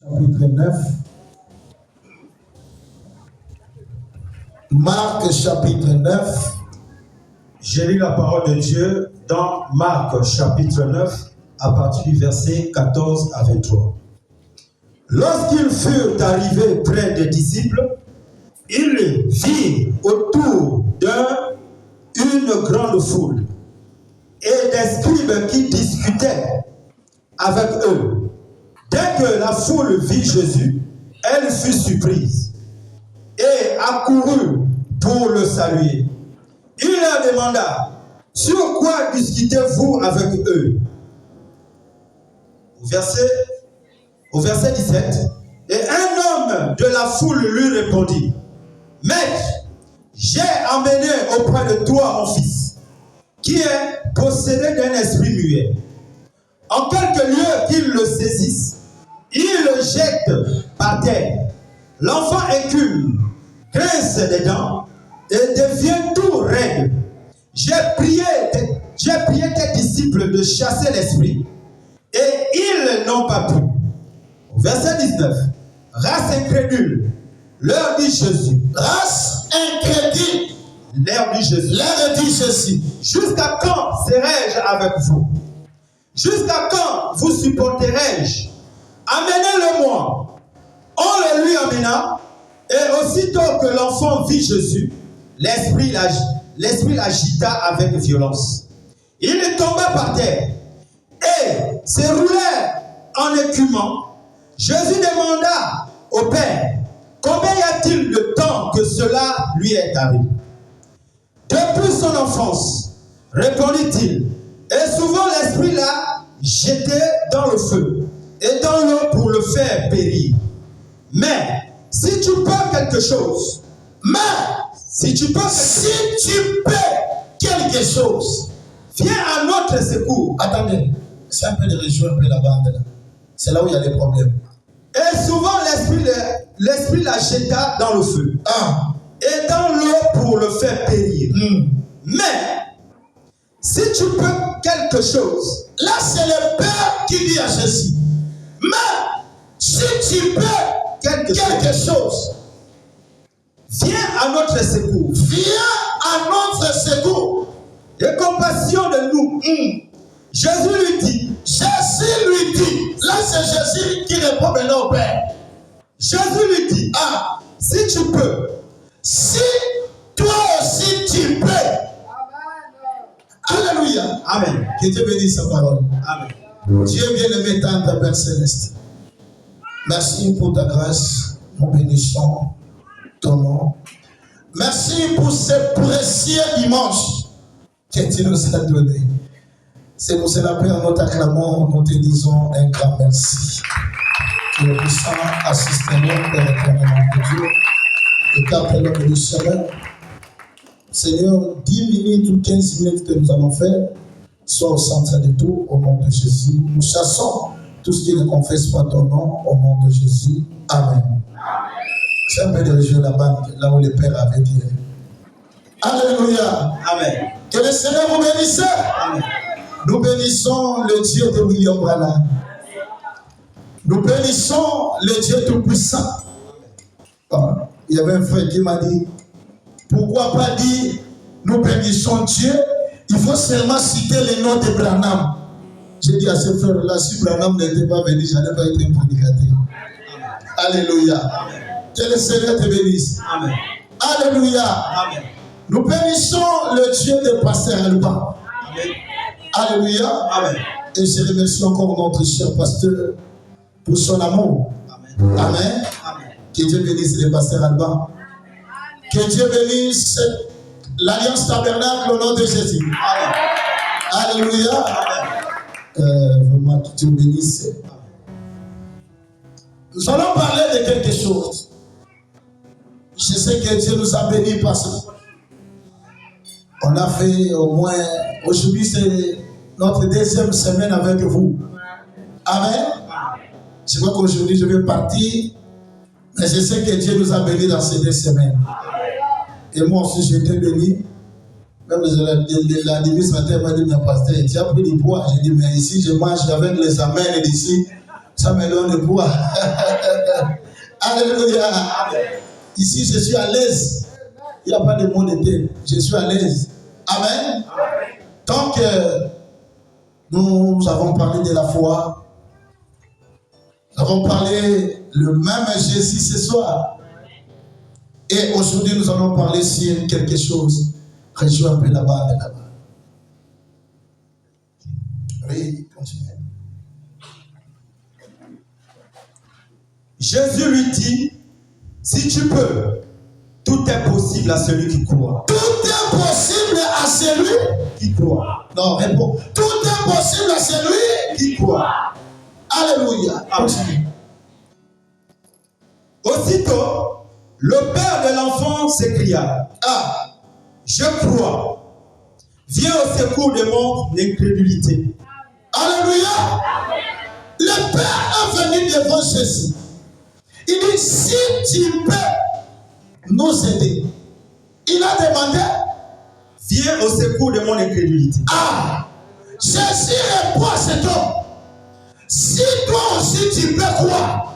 Chapitre 9. Marc chapitre 9. J'ai lu la parole de Dieu dans Marc chapitre 9 à partir du verset 14 à 23. Lorsqu'ils furent arrivés près des disciples, ils virent autour d'eux une grande foule et des scribes qui discutaient avec eux. Dès que la foule vit Jésus, elle fut surprise et accourut pour le saluer. Il leur demanda: sur quoi discutez-vous avec eux? Au verset 17, et un homme de la foule lui répondit: Maître, j'ai emmené auprès de toi mon fils, qui est possédé d'un esprit muet. En quelque lieu qu'il le saisisse, il le jette par terre. L'enfant écume, grince des dents et devient tout raide. J'ai prié tes disciples de chasser l'esprit, et ils n'ont pas pu. Au verset 19, race incrédule, leur dit Jésus. Race incrédule, Leur dit Jésus. Jusqu'à quand serai-je avec vous? Jusqu'à quand vous supporterai-je? Amenez-le-moi. On le lui amena, et aussitôt que l'enfant vit Jésus, l'esprit l'agita avec violence. Il tomba par terre et se roulait en écumant. Jésus demanda au Père: combien y a-t-il de temps que cela lui est arrivé? Depuis son enfance, répondit-il, et souvent l'esprit l'a jeté dans le feu et dans l'eau pour le faire périr. Mais si tu peux quelque chose, viens à notre secours. Attendez, c'est un peu de région, un peu la bande là. C'est là où il y a les problèmes. Et souvent l'esprit la jeta dans le feu et dans l'eau pour le faire périr. Mais si tu peux quelque chose, là c'est le Père qui dit à Jésus: mais si tu peux quelque chose, viens à notre secours. Et compassion de nous. Jésus lui dit, là c'est Jésus qui répond maintenant au Père. Jésus lui dit, si tu peux, si toi aussi tu peux. Alléluia. Amen. Que Dieu bénisse sa parole. Amen. Dieu bien-aimé, tendre Père Céleste, merci pour ta grâce. Nous bénissons ton nom. Merci pour ce précieux dimanche que tu nous as donné. C'est pour cela, Père, nous t'acclamons, nous te disons un grand merci. Que le puissant assiste-nous, Père éternellement de Dieu, et qu'appelons le Seigneur. Seigneur, 10 minutes ou 15 minutes que nous allons faire, soit au centre de tout, au nom de Jésus. Nous chassons tout ce qui ne confesse pas ton nom, au nom de Jésus. Amen. C'est un peu de région là-bas, là où le Père avait dit. Alléluia. Amen. Que le Seigneur vous bénisse. Amen. Nous bénissons le Dieu de William Branham. Nous bénissons le Dieu Tout-Puissant. Il y avait un frère qui m'a dit, pourquoi pas dire nous bénissons Dieu, il faut seulement citer le nom de Branham. J'ai dit à ce frère-là, si Branham n'était pas venu, je n'allais pas être un prédicateur. Alléluia. Amen. Que le Seigneur te bénisse. Amen. Alléluia. Amen. Nous bénissons le Dieu de Pasteur Alban. Amen. Alléluia. Amen. Et je remercie encore notre cher pasteur pour son amour. Amen. Amen. Amen. Que Dieu bénisse le pasteur Alban. Que Dieu bénisse l'Alliance Tabernacle au nom de Jésus. Amen. Alléluia. Amen. Vraiment, que Dieu bénisse. Nous allons parler de quelque chose. Je sais que Dieu nous a bénis par ça. On a fait au moins, aujourd'hui c'est notre deuxième semaine avec vous. Amen. Je crois qu'aujourd'hui je vais partir, mais je sais que Dieu nous a bénis dans ces 2 semaines. Et moi aussi j'ai été béni. Même l'administrateur m'a dit, mais pasteur, tu as pris du poids. J'ai dit, mais ici je mange avec les amens d'ici. Ça me donne le poids. Alléluia. Ici, je suis à l'aise. Il n'y a pas de mot de tête. Je suis à l'aise. Amen. Tant que nous avons parlé de la foi, nous avons parlé le même Jésus ce soir. Et aujourd'hui, nous allons parler sur quelque chose. Rejoins un peu là-bas, là-bas. Oui, continuez. Jésus lui dit, si tu peux, tout est possible à celui qui croit. Tout est possible à celui qui croit. Non, réponds. Tout est possible à celui qui croit. Alléluia. Continue. Aussitôt, le père de l'enfant s'écria, je crois. Viens au secours de mon incrédulité. Alléluia. Le père est venu devant Jésus. Il dit, si tu peux nous aider. Il a demandé, viens au secours de mon incrédulité. Jésus répond à cet homme, si toi aussi tu peux croire.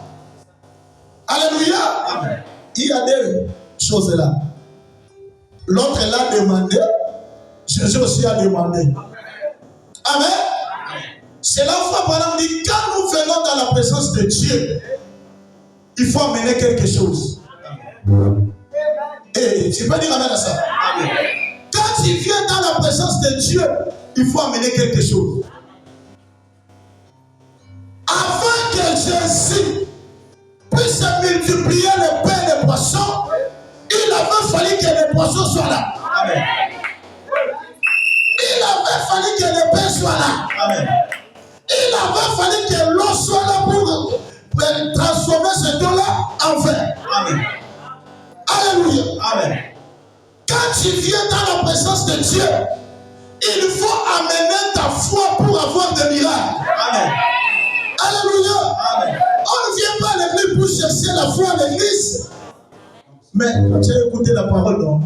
Alléluia. Amen. Il y a deux choses là. L'autre l'a demandé, Jésus aussi a demandé. Amen. C'est la fois, par exemple, dit, quand nous venons dans la présence de Dieu, il faut amener quelque chose. Et tu peux dire amen à ça. Amen. Quand tu viens dans la présence de Dieu, il faut amener quelque chose. Avant que Jésus puisse multiplier le pain et les poissons, il avait fallu que les poissons soient là. Amen. Il avait fallu que le pain soit là. Amen. Il avait fallu que l'eau soit là pour transformer cette eau-là en vin. Amen. Alléluia. Amen. Quand tu viens dans la présence de Dieu, il faut amener ta foi pour avoir des miracles. Amen. Alléluia. Amen. On ne vient pas à l'église pour chercher la foi à l'église. Mais tu as écouté la parole, non?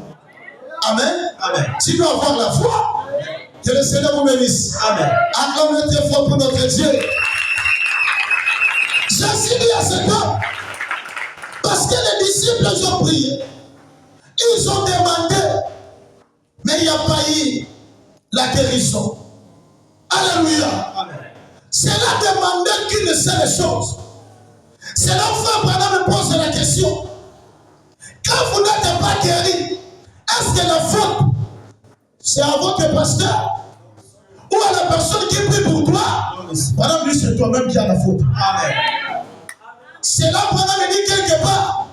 Amen. Amen. Tu dois avoir la foi. Que le Seigneur vous bénisse. Amen. Acclamez très fort pour notre Dieu. Jésus dit à cet homme, parce que les disciples ont prié, ils ont demandé, mais il n'y a pas eu la guérison. Alléluia. Amen. C'est là demander qu'une seule chose. C'est là où frère Branham me pose la question. Quand vous n'êtes pas guéri, est-ce que la faute, c'est à votre pasteur ou à la personne qui prie pour toi? Branham dit, c'est toi-même qui as la faute. Amen. C'est là où Branham dit quelque part,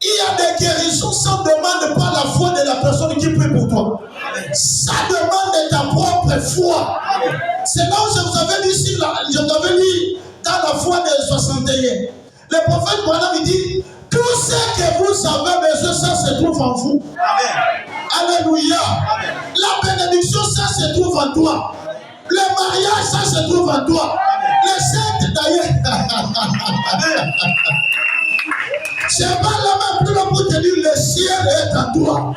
il y a des guérisons sans demande par la foi de la personne qui prie pour toi. Amen. Ça demande ta propre foi. Amen. C'est là où je vous avais dit, je vous avais dit dans la foi des 61. Le prophète Branham dit, tout ce que vous avez besoin, ça se trouve en vous. Amen. Alléluia. Amen. La bénédiction, ça se trouve en toi. Le mariage, ça se trouve en toi. Le saint d'ailleurs. C'est pas la même plus long pour te dire, le ciel est en toi.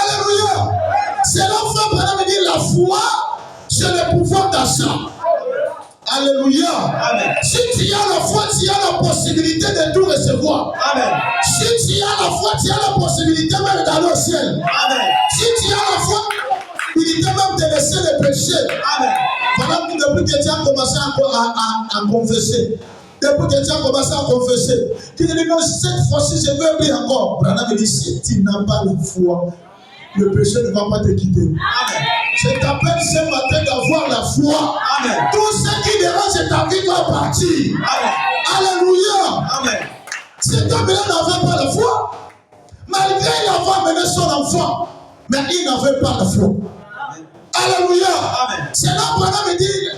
Alléluia. C'est là où frère Branham dit, la foi, c'est le pouvoir d'achat. Alléluia. Amen. Si tu as la foi, tu as la possibilité de tout recevoir. Amen. Si tu as la foi, tu as la possibilité même d'aller au ciel. Amen. Si tu as la foi, il était même de laisser le péché. Amen. Voilà, depuis que tu as commencé à confesser. Depuis que tu as commencé à confesser. Tu te dis, non, cette fois-ci, je veux bien encore. Branham me dit, si tu n'as pas la foi, le péché ne va pas te quitter. Amen. Je t'appelle ce matin d'avoir la foi. Amen. Tout ce qui dérange ta vie va partir. Amen. Alléluia. Amen. Cet homme-là n'avait pas la foi. Malgré il avait amené son enfant, mais il n'avait pas la foi. Alléluia. Amen. C'est là que Branham dit,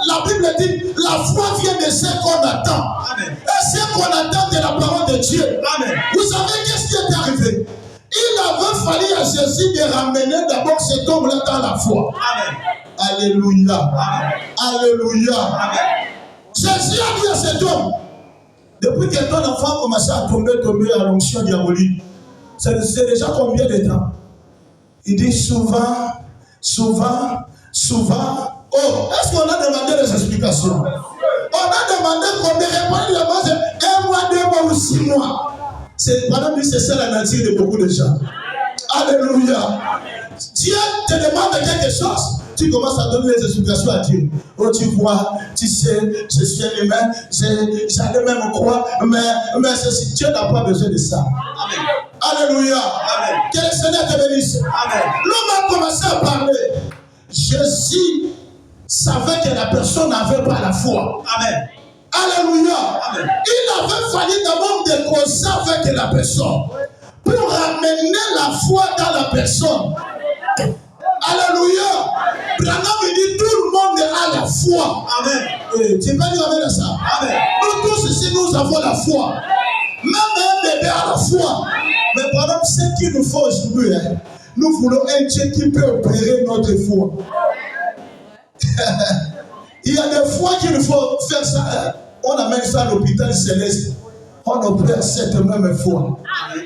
la Bible dit, la foi vient de ce qu'on attend. Amen. Et ce qu'on attend de la parole de Dieu. Amen. Vous savez qu'est-ce qui est arrivé? Il avait fallu à Jésus de ramener d'abord cet homme-là dans la foi. Amen. Alléluia. Amen. Alléluia. Amen. Jésus a dit à cet homme, depuis que ton enfant a commencé à tomber à l'onction diabolique, c'est déjà combien de temps? Il dit souvent. Oh, est-ce qu'on a demandé des explications? On a demandé qu'on me réponde le mot, c'est 1 mois, 2 mois ou 6 mois. C'est ça la nature de beaucoup de gens. Alléluia. Dieu te demande quelque chose. Tu commences à donner les explications à Dieu. Oh, tu vois, tu sais, je suis un humain, j'allais même croire, mais ceci, Dieu n'a pas besoin de ça. Amen. Alléluia. Amen. Que le Seigneur te bénisse. Amen. L'homme a commencé à parler. Jésus savait que la personne n'avait pas la foi. Amen. Alléluia. Amen. Il avait fallu d'abord de causer avec la personne pour ramener la foi dans la personne. Alléluia. Branham dit tout le monde a la foi. Amen. Et tu peux dire amen à ça. Amen. Nous tous ici, nous avons la foi. Même un bébé a la foi. Mais Branham, ce qu'il nous faut aujourd'hui, nous voulons un Dieu qui peut opérer notre foi. Il y a des fois qu'il faut faire ça. On amène ça à l'hôpital céleste. On opère cette même foi.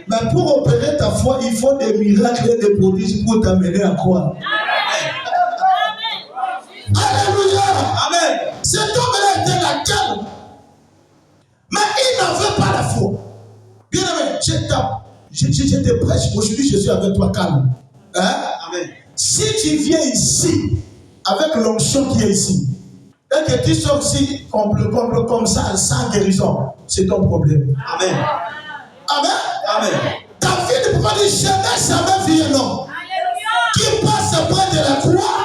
Mais pour opérer ta foi, il faut des miracles et des prodiges pour t'amener à croire. Alléluia. Amen. Cet homme-là était la calme. Mais il n'avait pas la foi. Bien aimé, je te prêche. Aujourd'hui, je suis avec toi calme. Hein? Amen. Si tu viens ici, avec l'onction qui est ici, et que tu sors ici comme ça, sans guérison, c'est ton problème. Amen. Amen. Amen. David ne peut pas dire jamais vu un homme qui passe près de la croix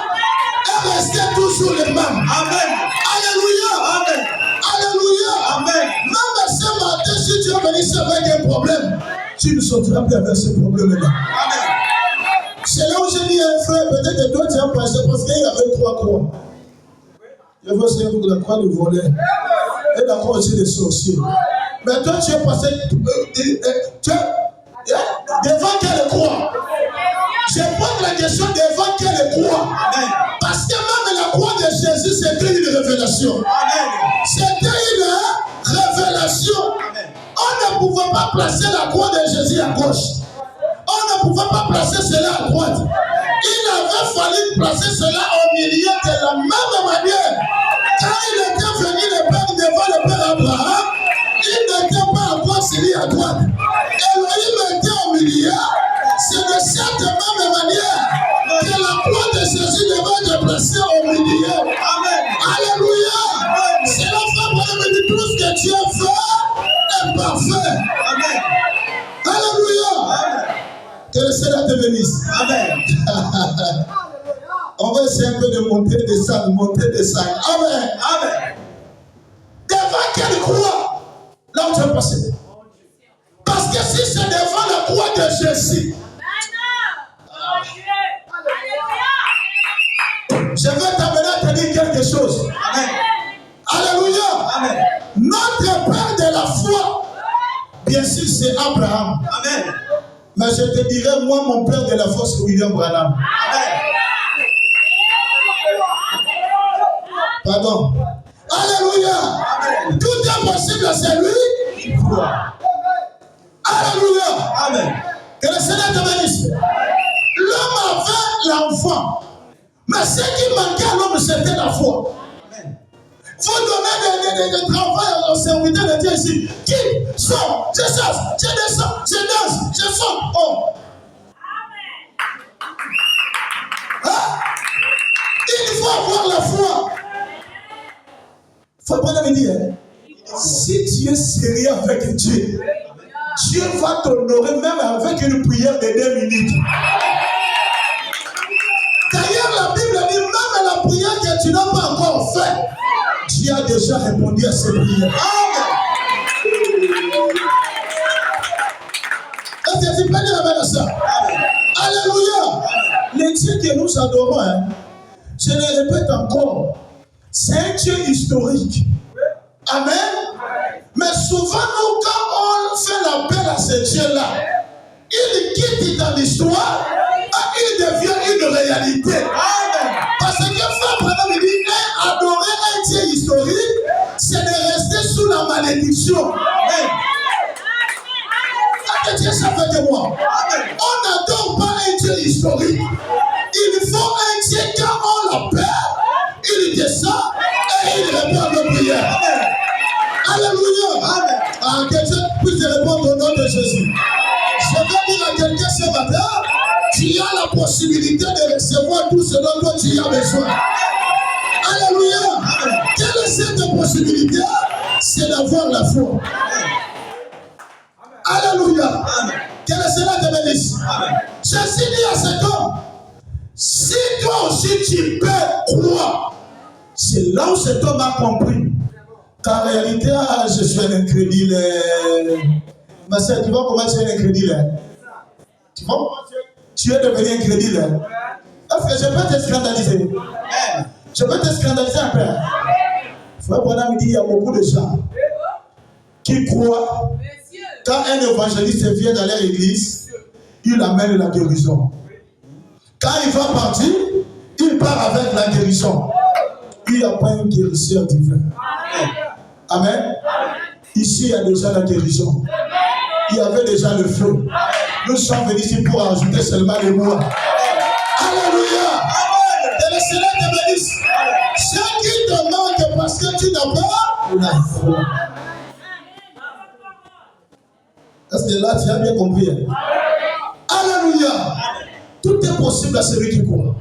et rester toujours le même. Amen. Alléluia. Amen. Alléluia. Amen. Même ce matin, si tu es venu avec un problème, tu ne sortiras plus avec ce problème-là. Amen. C'est là où j'ai dit à un frère, peut-être que toi tu as passé parce qu'il y avait 3 croix. Je veux essayer pour la croix de voler et la croix aussi des sorciers. Mais toi tu es passé devant quelle croix? Je pose la question devant quelle croix? Parce que même la croix de Jésus c'était une révélation. C'était une révélation. On ne pouvait pas placer la croix de Jésus à gauche. On ne pouvait pas placer cela à droite. Il avait fallu placer cela au milieu de la même manière. Quand il était venu le Père devant le Père Abraham, il n'était pas encore celui à droite. Elohim était au milieu. C'est de cette même manière que la croix de Jésus devait être placée au milieu. Amen. Alléluia. C'est la femme qui me dit tout ce que tu as fait est parfait. Amen. Alléluia. Amen. Que le Seigneur te bénisse. Amen. On va essayer un peu de monter, descendre. Amen. Amen. Devant quelle croix? Là où tu vas passer. Parce que si c'est devant la croix de Jésus, je vais t'amener à te dire quelque chose. Amen. Alléluia. Amen. Notre père de la foi, bien sûr, c'est Abraham. Amen. Mais je te dirais, moi, mon père de la foi, c'est William Branham. Amen. Pardon. Alléluia. Amen. Tout est possible à celui qui croit. Alléluia. Amen. Que le Seigneur te bénisse. L'homme avait l'enfant. Mais ce qui manquait à l'homme, c'était la foi. Amen. Vous donnez des travail aux serviteurs de Dieu ici. Qui sont? Je chasse, je descends, je danse, je saute. Oh. Hein? Il faut avoir la foi. Il faut pas me dire. Si tu es sérieux avec Dieu, Dieu va t'honorer même avec une prière de 2 minutes. D'ailleurs, la Bible dit même la prière que tu n'as pas encore faite, Dieu a déjà répondu à ces prières. Amen. Est-ce que tu peux dire amen à ça? Alléluia. Le Dieu que nous adorons, je le répète encore, c'est un Dieu historique. Amen. Mais souvent, nous, quand on fait l'appel à ce Dieu-là, il quitte dans l'histoire et il devient une réalité. Amen. Parce que Frère dit, adorer un Dieu historique, c'est de rester sous la malédiction. Amen. Que Dieu savait de moi. Amen. On n'adore pas un Dieu historique. Il faut un Dieu quand on l'appelle, il descend et il répond à nos prières. Amen. Alléluia. Amen. Ah, que Dieu puisse te répondre au nom de Jésus. Je vais dire à quelqu'un ce matin, tu as la possibilité de recevoir tout ce dont toi tu as besoin. Alléluia. Quelle est cette possibilité? C'est d'avoir la foi. Alléluia. Que le Seigneur te bénisse. Jésus dit à cet homme, si toi aussi tu peux croire, c'est là où cet homme a compris qu'en réalité, je suis un incrédule. Ma soeur, tu vois comment tu es incrédule? Tu vois comment tu es devenu incrédule? Est-ce que je peux te scandaliser? Je peux te scandaliser un peu. Frère Branham me dit, il y a beaucoup de gens qui croient quand un évangéliste vient dans leur église, il amène la guérison. Quand il va partir, il part avec la guérison. Il n'y a pas un guérisseur divin. Amen. Ici, il y a déjà la guérison. Il y avait déjà le feu. Nous sommes venus ici pour ajouter seulement les mots. Alléluia. Et le Seigneur te bénisse. Ce qui te manque parce que tu n'as pas la foi. Est-ce que là, tu as bien compris? Alléluia. Tout est possible à celui qui croit.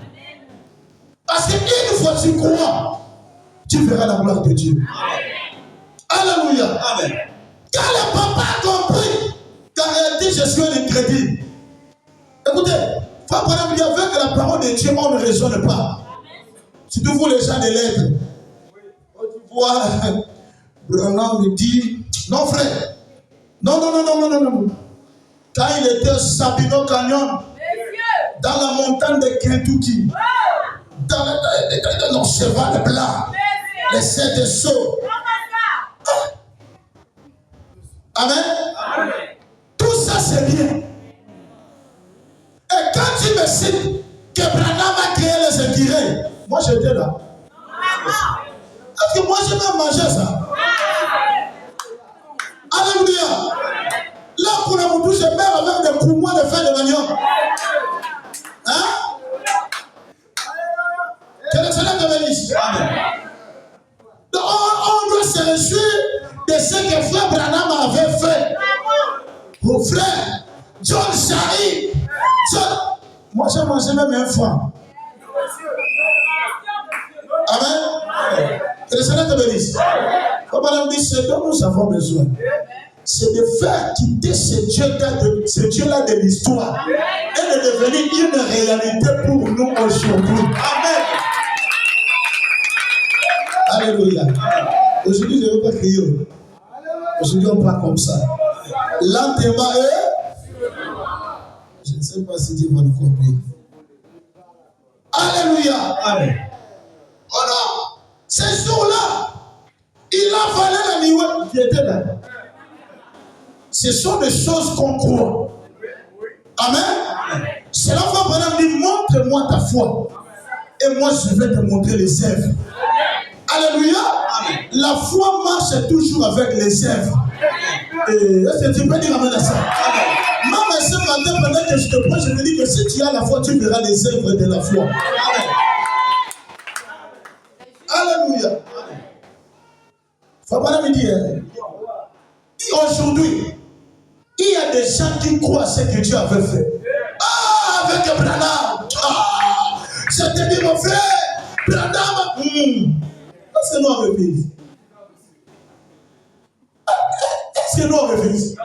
Parce qu'une fois tu crois, tu verras la gloire de Dieu. Alléluia. Amen. Quand le papa a compris qu'en réalité je suis un incrédule. Écoutez, Frère Branham dit avec la parole de Dieu, on ne raisonne pas. Surtout vous les gens des lettres. Tu vois, Branham me dit, non frère, non. Quand il était au Sabino Canyon, dans la montagne de Kentucky, dans nos chevals blancs, les sept sauts. Amen. Tout ça c'est bien. Et quand tu me cites que Branham a créé les écureuils, moi j'étais là. Est-ce que moi j'ai même mangé ça? Alléluia. Là pour la bouche, je meurs avec des poumons de fer de manioc. Hein? Que le Seigneur te bénisse. Donc on doit se réjouir de ce que frère Branham avait fait. Mon frère, John Shari. Moi j'ai mangé même un foie. Amen. Que le Seigneur te bénisse. Comme Madame dit, ce dont nous avons besoin, c'est de faire quitter ce Dieu-là de l'histoire et de devenir une réalité pour nous aujourd'hui. Amen. Alléluia. Aujourd'hui, je ne veux pas crier. Aujourd'hui, on parle comme ça. Lentement et... Je ne sais pas si Dieu va nous comprendre. Alléluia. Amen. Voilà. Ce jour-là, il a fallu la nuit qui était là. Ce sont des choses qu'on croit. Amen. C'est la foi, Branham dit, montre-moi ta foi. Et moi, je vais te montrer les œuvres. Alléluia. La foi marche toujours avec les œuvres. Est-ce que tu peux dire amen à ça? Même ce matin, pendant que je te prends, je te dis que si tu as la foi, tu verras les œuvres de la foi. Alléluia. Fabana me dit, aujourd'hui, il y a des gens qui croient à ce que Dieu avait fait. Ah, avec Branham. Ah, je te dis, mon frère, Branham. Est-ce que nous on refuse? Est-ce que nous on refuse?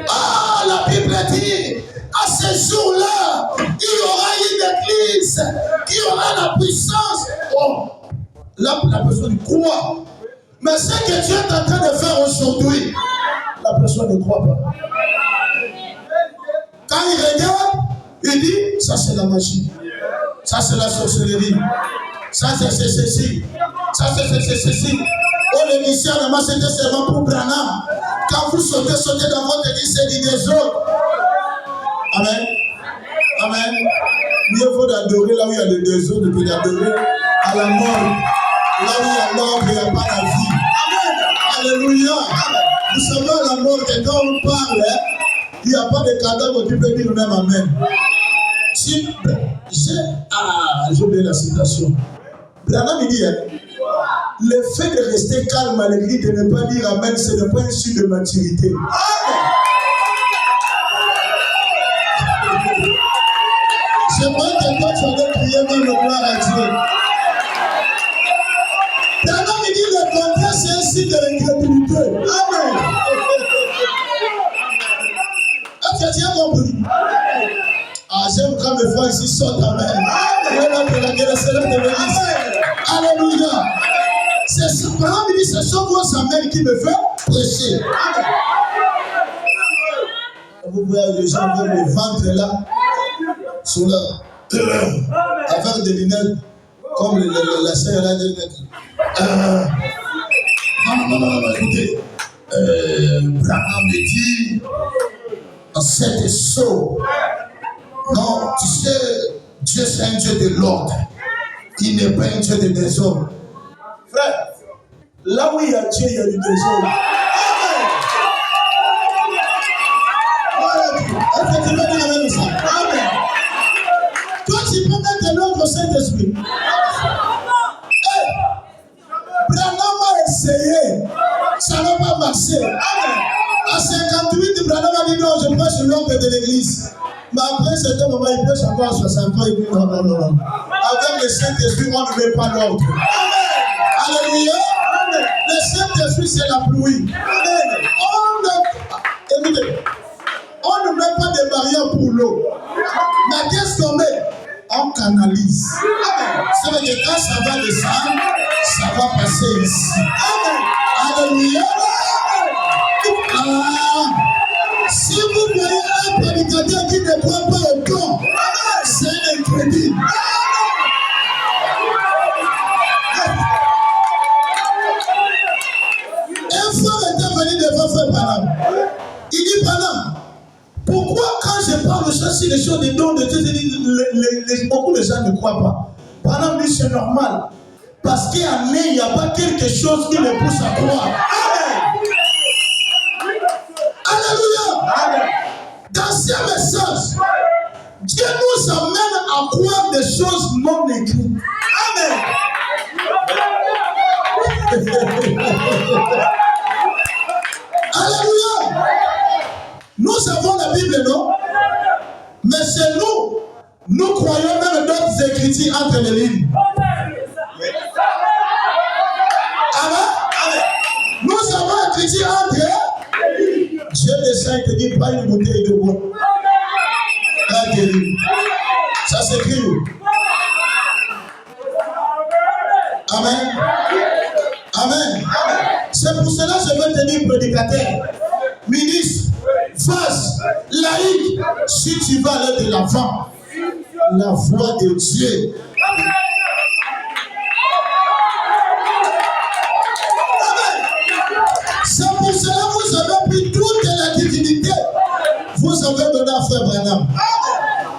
Ah, la Bible dit, à ce jour-là, il y aura une église qui aura la puissance. Oh, là, la personne croit. Mais ce que Dieu est en train de faire aujourd'hui, la personne ne croit pas. Quand il regarde, il dit, ça c'est la magie. Ça c'est la sorcellerie. Ça c'est ceci. Ça c'est ceci. Oh, l'émission de moi c'était seulement pour Branham. Quand vous sautez dans votre église, c'est dit des autres. Amen. Amen. Mieux vaut d'adorer là où il y a des désordres que d'adorer à la mort. Là où il y a l'ordre, il n'y a pas la vie. Amen. Alléluia. Vous savez à la mort que quand on parle, il n'y a pas de cadavre qui peut dire même amen. Si j'ai oublié la citation. Branham il dit, le fait de rester calme à l'église, de ne pas dire Amen, ce n'est pas un signe de maturité. Amen. J'aimerais que toi tu allais prier même le gloire à Dieu. Pendant qu'il dit le contraire, c'est un signe de l'incrédulité. Amen. Est-ce que tu as compris? Ah, j'aime quand mes frères ici sortent. Amen. Alléluia. C'est ça. Pendant qu'il dit c'est ce gros amen qui me fait prêcher. Amen. Vous voyez les gens veulent le ventre là. Sur leur avec des lunettes comme la sœur a des lunettes. Non, écoutez. Branham me dit c'était saut. Non, tu sais, Dieu c'est un Dieu de l'ordre. Il n'est pas un Dieu de désordre. Frère, là où il y a Dieu, il y a du désordre. Est-ce que tu peux dire avec ça? Amen. Toi, tu peux mettre l'ordre au Saint-Esprit. Branham a essayé. Ça n'a pas marché. Amen. À 58, Branham a dit non, je prêche l'ordre de l'église. Mais après, c'est un moment, il prêche encore à 60 ans. Il dit non. Avec le Saint-Esprit, on ne met pas l'ordre. Amen. Alléluia. Amen. Le Saint-Esprit, c'est la pluie. Amen. Écoutez, on ne met pas de barrières pour l'eau. Mais qu'est-ce qu'on met? On canalise. Amen. Ça veut dire que quand ça va descendre, ça va passer ici. Amen. Alléluia. Si vous voyez un prédicateur qui ne croit pas au corps, c'est un incrédule. Un frère était venu devant frère Branham. Il dit Branham, pourquoi quand je parle de ça, si les choses des dons de Dieu, beaucoup de gens ne croient pas. Branham dit c'est normal. Parce qu'en eux, il n'y a pas quelque chose qui les pousse à croire. Amen. Alléluia. Amen. Dans ces messages, Dieu nous amène à croire des choses non écrites. Amen. Alléluia. Nous avons la Bible, non? Mais c'est nous. Nous croyons même d'autres écritures entre les lignes. Amen. Nous avons écrit entre Dieu descend et te dit pas une bouteille de bois. Ça s'écrit où? Amen. Amen. C'est pour cela que je veux te dire prédicateur, ministre, face, laïque, si tu vas aller de l'avant, la voix de Dieu. C'est pour cela que vous avez pris toute la divinité. Vous avez donné à frère Branham.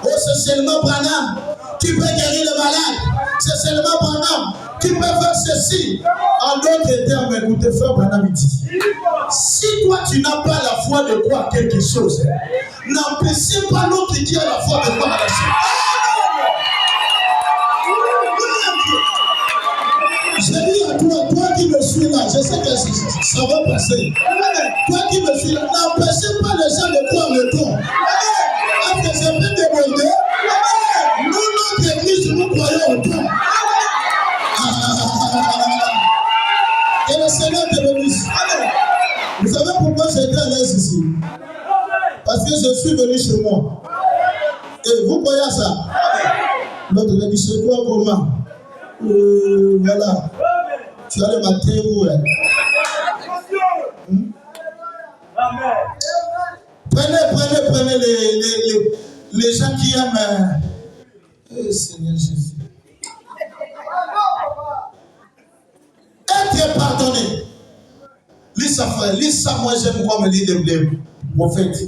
Oh, c'est seulement Branham qui peut guérir le malade. C'est seulement Branham qui peut faire ceci. En d'autres termes, écoutez, frère Branham dit, si toi tu n'as pas la foi de croire quelque chose, n'empêchez pas l'autre qui a la foi de croire à la chose. Je dis à toi qui me suis là, je sais que ça va passer. Toi qui me suis là, n'empêchez pas les gens de croire le don. Après, je peux demander, nous, notre église, nous croyons au don. Et le Seigneur te bénisse. Vous savez pourquoi j'étais à l'aise ici? Parce que je suis venu chez moi. Et vous croyez à ça? L'autre a dit, c'est toi comment? Voilà. Tu as le matin où Prenez les gens qui aiment. Seigneur Jésus. Être pardonné. Lis ça, frère. Lis ça, moi j'aime quoi me dire les prophètes.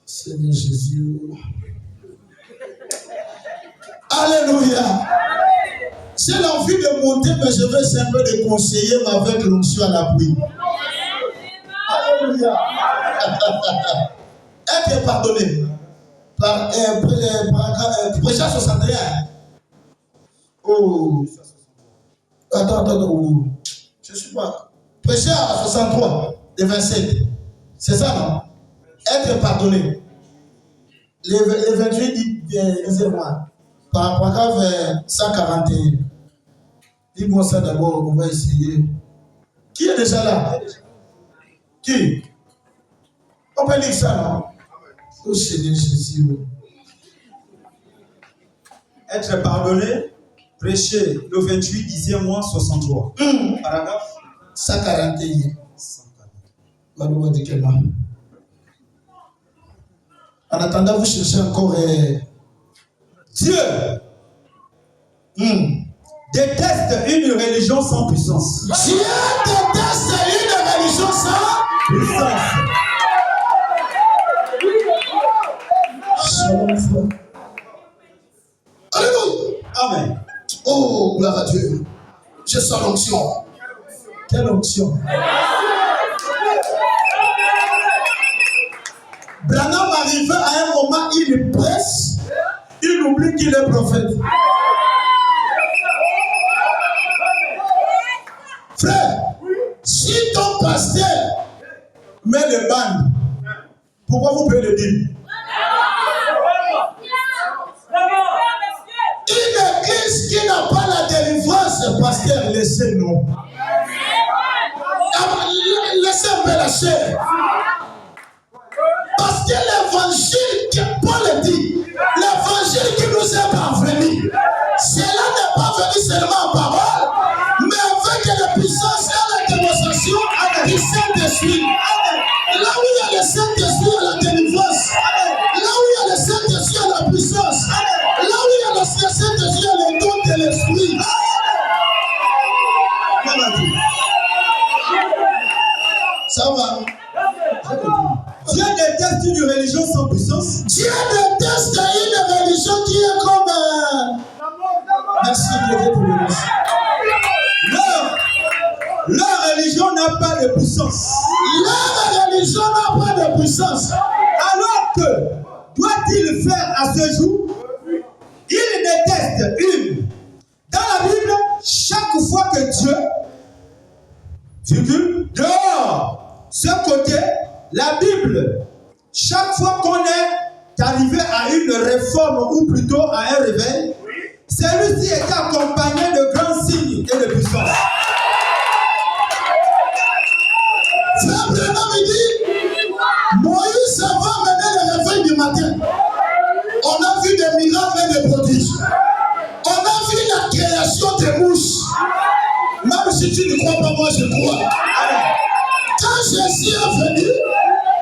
Seigneur Jésus. Alléluia. J'ai l'envie de monter, mais je veux simplement de conseiller avec l'onction à l'appui. Alléluia. Être pardonné. Par Prêcheur 61. Oh. Attends. Oh. Je ne suis pas. Prêcher à 63, de 27. C'est ça, non? Être pardonné. Les 28 dit, laissez-moi. Paragraphe 141. Dis-moi ça d'abord, on va essayer. Qui est déjà là? Qui? On peut lire ça, non? Oh Seigneur Jésus. Être pardonné, prêcher le 28, 10e 63. Paragraphe 141. En attendant, vous cherchez encore. Dieu déteste une religion sans puissance. Dieu déteste une religion sans puissance. Shalom, frère. Alléluia. Amen. Oh, gloire à Dieu. Je sens l'onction. Quelle onction? Branham arrivé à un moment, il presse, il oublie qu'il est prophète. Frère, si ton pasteur met le ban, pourquoi vous pouvez le dire? Une église qui n'a pas la délivrance, pasteur, laissez-nous. Laissez un peu la chair. Parce que l'évangile que Paul dit, l'évangile qui nous est parvenu, cela n'est pas venu seulement en parole, mais avec la puissance et la démonstration du Saint-Esprit. Là où il y a le Saint-Esprit, il y a la délivrance. Là où il y a le Saint-Esprit, il y a la puissance. Là où il y a le Saint-Esprit, il y a le don de l'Esprit. Ça va? Dieu déteste une religion sans puissance. Dieu déteste une religion qui est comme... Merci Dieu pour le merci. Leur religion n'a pas de puissance. Leur religion n'a pas de puissance. Alors que doit-il faire à ce jour? Il déteste une. Dans la Bible, chaque fois que Dieu, dehors, ce côté, la Bible, chaque fois qu'on est arrivé à une réforme ou plutôt à un réveil, celui-ci est accompagné de grands signes et de puissance. Frère Branham me dit, Moïse va mener le réveil du matin. On a vu des miracles et des prodiges. On a vu la création des mouches. Même si tu ne crois pas, moi je crois. Quand Jésus est venu,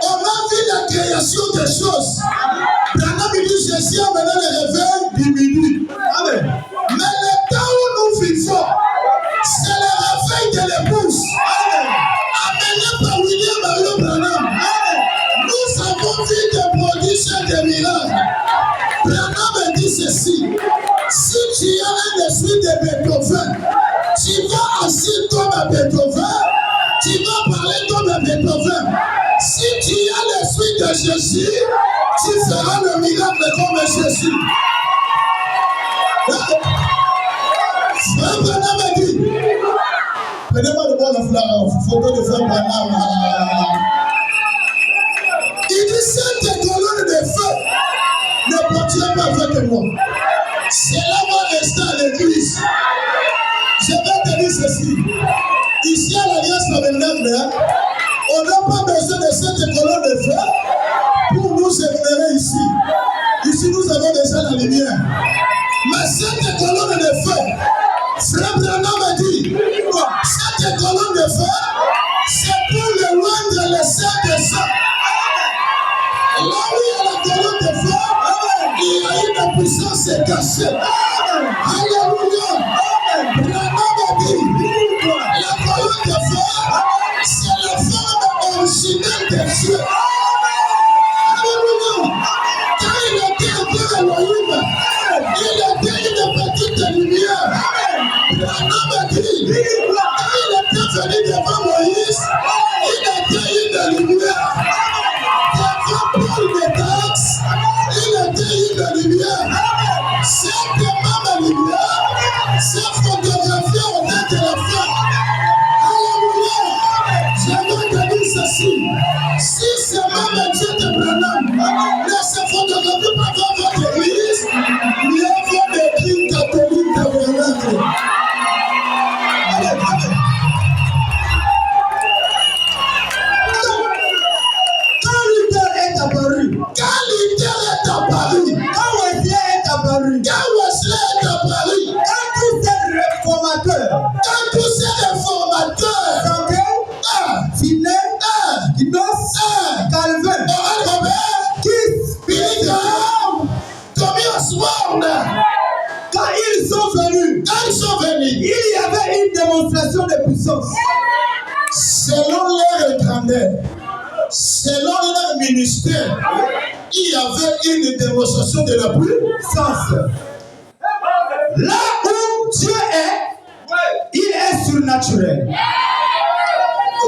on a vu la création des choses. Branham me dit, Jésus a mené le réveil du midi. Amen. Mais le temps où nous vivons, c'est le réveil de l'épouse. Amené par William Marion Branham. Nous avons vu des prodiges et des miracles. Branham dit ceci. Si tu as un esprit de Beethoven, tu vas assis comme à Beethoven, tu vas parler comme à Beethoven. Si tu as l'esprit de Jésus, tu feras le miracle comme Jésus. Frère Branham dit, prenez-moi le bon la photo de Frère Branham. Il dit, cette colonne de feu ne partira pas avec moi. Cela va rester à l'église. Je vais te dire ceci. Ici à l'Alliance tabernacle, on n'a pas besoin de cette colonne de feu pour nous éclairer ici. Ici, nous avons déjà la lumière. Mais cette colonne de feu, Frère Branham a dit, cette colonne de feu, c'est pour le rendre le sein des saints. Là où il y a la colonne de feu, il y a une puissance cachée. Alléluia. Branham a dit, la colonne de feu, c'est la forme originelle de Dieu. Alléluia. Quand il était un peu Elohim, il était une petite lumière. Branham a dit, quand il était venu devant Moïse, il était une lumière. Devant Paul de Tarse, il était une lumière. Cette même lumière puissance. Selon leur grandeur, selon leur ministère, il y avait une démonstration de la puissance. Là où Dieu est, il est surnaturel.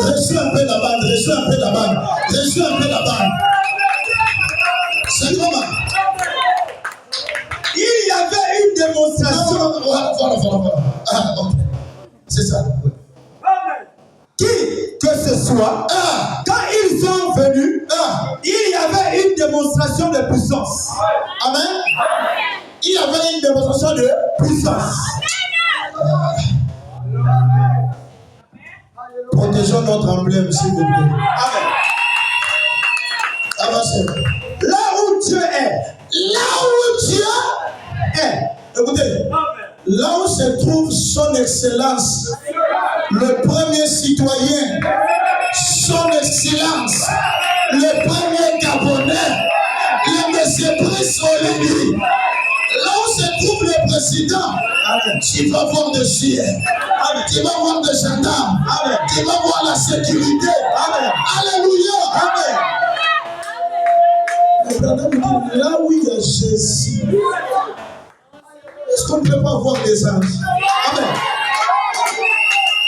Reçois un peu la bande, reçois un peu la bande, reçois un peu la bande. C'est comment? Il y avait une démonstration. Voilà. Ah, ok. C'est ça. Oui. Qui que ce soit, quand ils sont venus, il y avait une démonstration de puissance. Amen. Il y avait une démonstration de Puissance. Protégeons notre emblème, s'il vous plaît. Amen. Avancez. Là où Dieu est, Écoutez, là où se trouve son excellence, le premier citoyen, son excellence, le premier Gabonais, le monsieur Brice Oligui, là où se trouve le président, tu vas voir des chiens, tu vas voir des gendarmes, tu vas voir la sécurité. Alléluia. Là où il y a Jésus, est-ce qu'on ne peut pas voir des anges? Amen.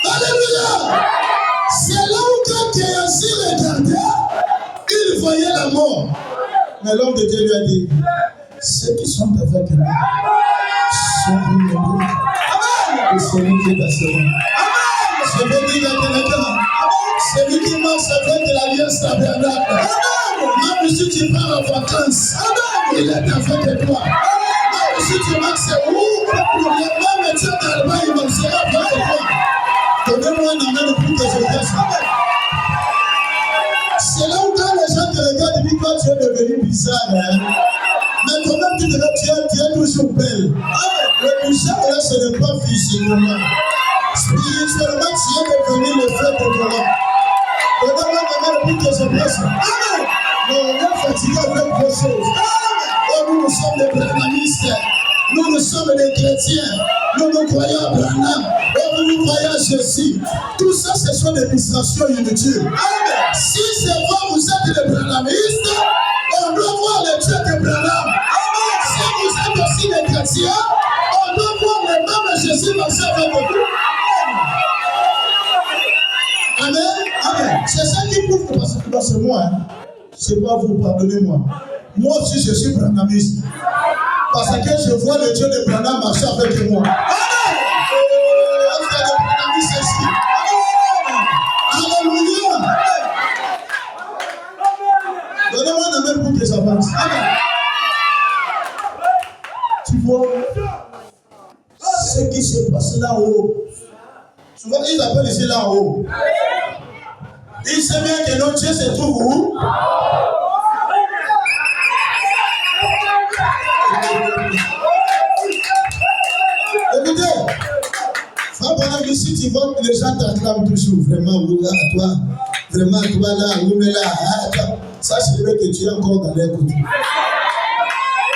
Alléluia. C'est là où quand Géasi regardait, il voyait la mort. Mais l'homme de Dieu lui a dit, ceux qui sont avec lui sont nombreux. Et celui qui est à ce moment. Je veux dire à quelqu'un, celui qui marche avec l'alliance tabernacle. Même si tu pars en vacances, il est avec toi. Même si tu marches où, même tu es dans le bain, il marchera avec toi. Donnez-moi un amen pour que je fasse. C'est là où quand les gens te regardent, ils disent toi tu es devenu bizarre. Hein? Mais quand même tu es toujours belle. Le bizarre là, ce n'est pas physiquement. Spirituellement, tu es devenu le fait de ton âme. Donnez-moi un amen pour que je fasse. Amen. Mais on est fatigué avec vos choses. Oh, nous sommes des branhamistes. Nous sommes des chrétiens. Nous croyons à Branham. Oh, nous croyons à Jésus. Tout ça, ce sont des distractions inutiles. Si c'est vrai, vous êtes des branhamistes, on doit voir le Dieu de Branham. Si vous êtes aussi des chrétiens, on doit voir le même Jésus marcher avec vous. Amen. C'est ça qui prouve que c'est moi. C'est pas vous, pardonnez-moi. Moi aussi, je suis branhamiste. Parce que je vois le Dieu de Branham marcher avec moi. Amen. Il y a des branhamistes ici. Alléluia. Donnez-moi un amen pour que ça passe. Amen. Tu vois ce qui se passe là-haut. Souvent, ils appellent ici là-haut. Il sait bien que notre Dieu se trouve où? Écoutez, Frère Branham, si tu vois que les gens t'acclament toujours, vraiment, à toi, là, ça c'est vrai que tu es encore dans les côtés.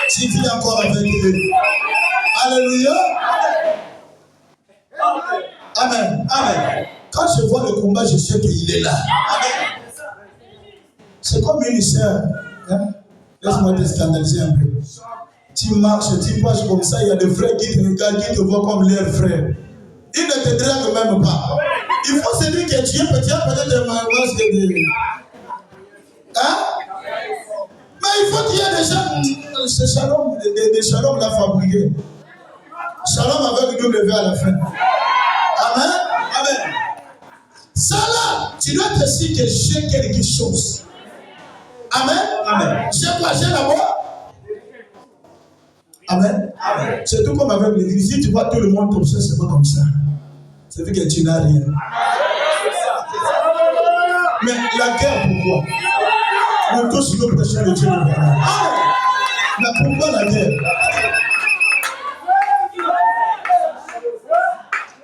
Tu vis encore avec eux. Alléluia. Amen. Quand je vois le combat, je sais qu'il est là. Amen. C'est comme une sœur. Hein? Laisse-moi te scandaliser un peu. Tu marches, tu passes comme ça, il y a des frères qui te regardent, qui te voient comme leurs frères. Ils ne te draguent même pas. Il faut se dire que tu es peut-être un masque de... Hein? Mais il faut qu'il y ait des gens, c'est Shalom, des Shalom là fabriqués. Shalom avec W à la fin. Amen. Ça là, tu dois te dire que j'ai quelque chose. Amen. J'ai quoi? J'ai la voix. Amen. C'est tout comme avec l'église. Si tu vois tout le monde comme ça, c'est pas comme ça. C'est vu que tu n'as rien. Mais la guerre, pourquoi? Nous tous nous prêchons le Dieu de Branham. Mais pourquoi la guerre?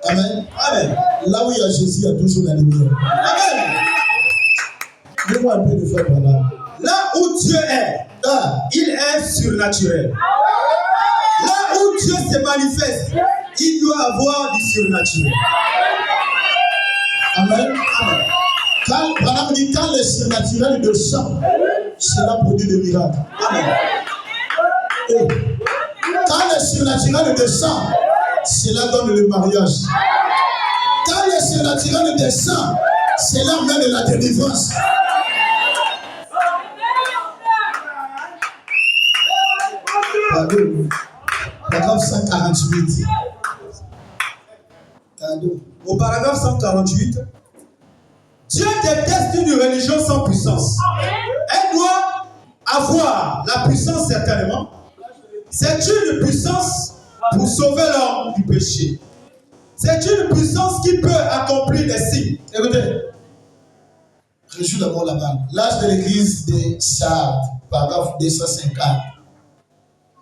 Amen. Là où il y a Jésus, il y a toujours la lumière. Amen. Dis-moi un peu de faire par là. Là où Dieu est, il est surnaturel. Là où Dieu se manifeste, il doit avoir du surnaturel. Amen. Quand Branham dit quand le surnaturel descend, cela produit des miracles. Amen. Et quand le surnaturel descend, cela donne le mariage. Quand le surnaturel descend, cela mène la délivrance. Pardon. Paragraphe 148. Pardon. Au paragraphe 148, Dieu déteste une religion sans puissance. Elle doit avoir la puissance certainement. C'est une puissance pour sauver l'homme du péché. C'est une puissance qui peut accomplir des signes. Écoutez, je joue d'abord la balle. L'âge de l'église de Sardes, paragraphe 250.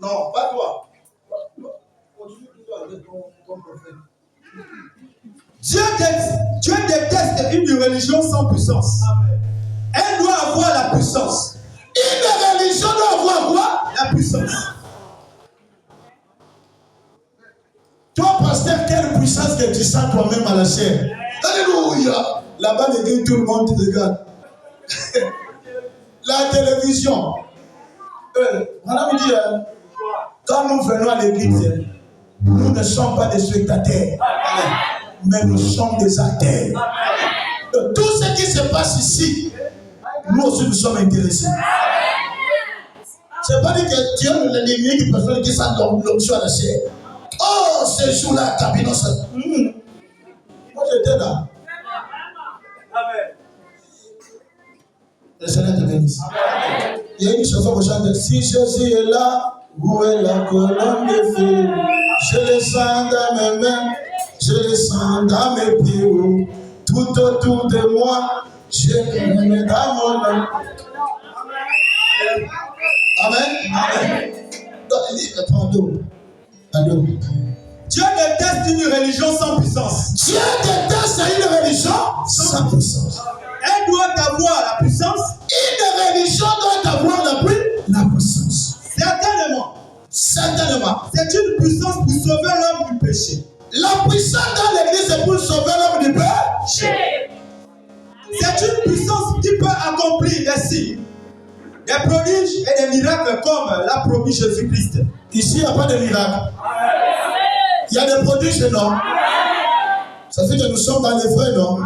Non, pas toi. Continue plutôt avec ton prophète. Dieu déteste une religion sans puissance. Elle doit avoir la puissance. Une religion doit avoir quoi? La puissance. Toi, pasteur, quelle puissance que tu sens toi-même à la chair? Alléluia. Là-bas, tout le monde te regarde. La télévision. Madame dit, quand nous venons à l'église, nous ne sommes pas des spectateurs, mais nous sommes des acteurs. De tout ce qui se passe ici, nous aussi nous sommes intéressés. Ce n'est pas dit que Dieu nous l'a dit, que personne qui sent l'onction à la chair. Oh, ce jour-là, cabinet, ça. Moi, j'étais là. Le Seigneur te bénisse. Il y a une chanson qui chante. Si Jésus est là, où est la colonne de feu? Je le sens dans mes mains, je le sens dans mes pieds. Tout autour de moi, je le mets dans mon âme. Amen. Amen. Pardon. Dieu déteste une religion sans puissance. Dieu déteste une religion sans puissance. Elle doit avoir la puissance. Une religion doit avoir la puissance. Certainement. Certainement. C'est une puissance pour sauver l'homme du péché. La puissance dans l'église est pour sauver l'homme du péché. C'est une puissance qui peut accomplir des signes, des prodiges et des miracles comme l'a promis Jésus-Christ. Ici, il n'y a pas de miracle. Il y a des prodiges, non? Ça fait que nous sommes dans les vrais, non?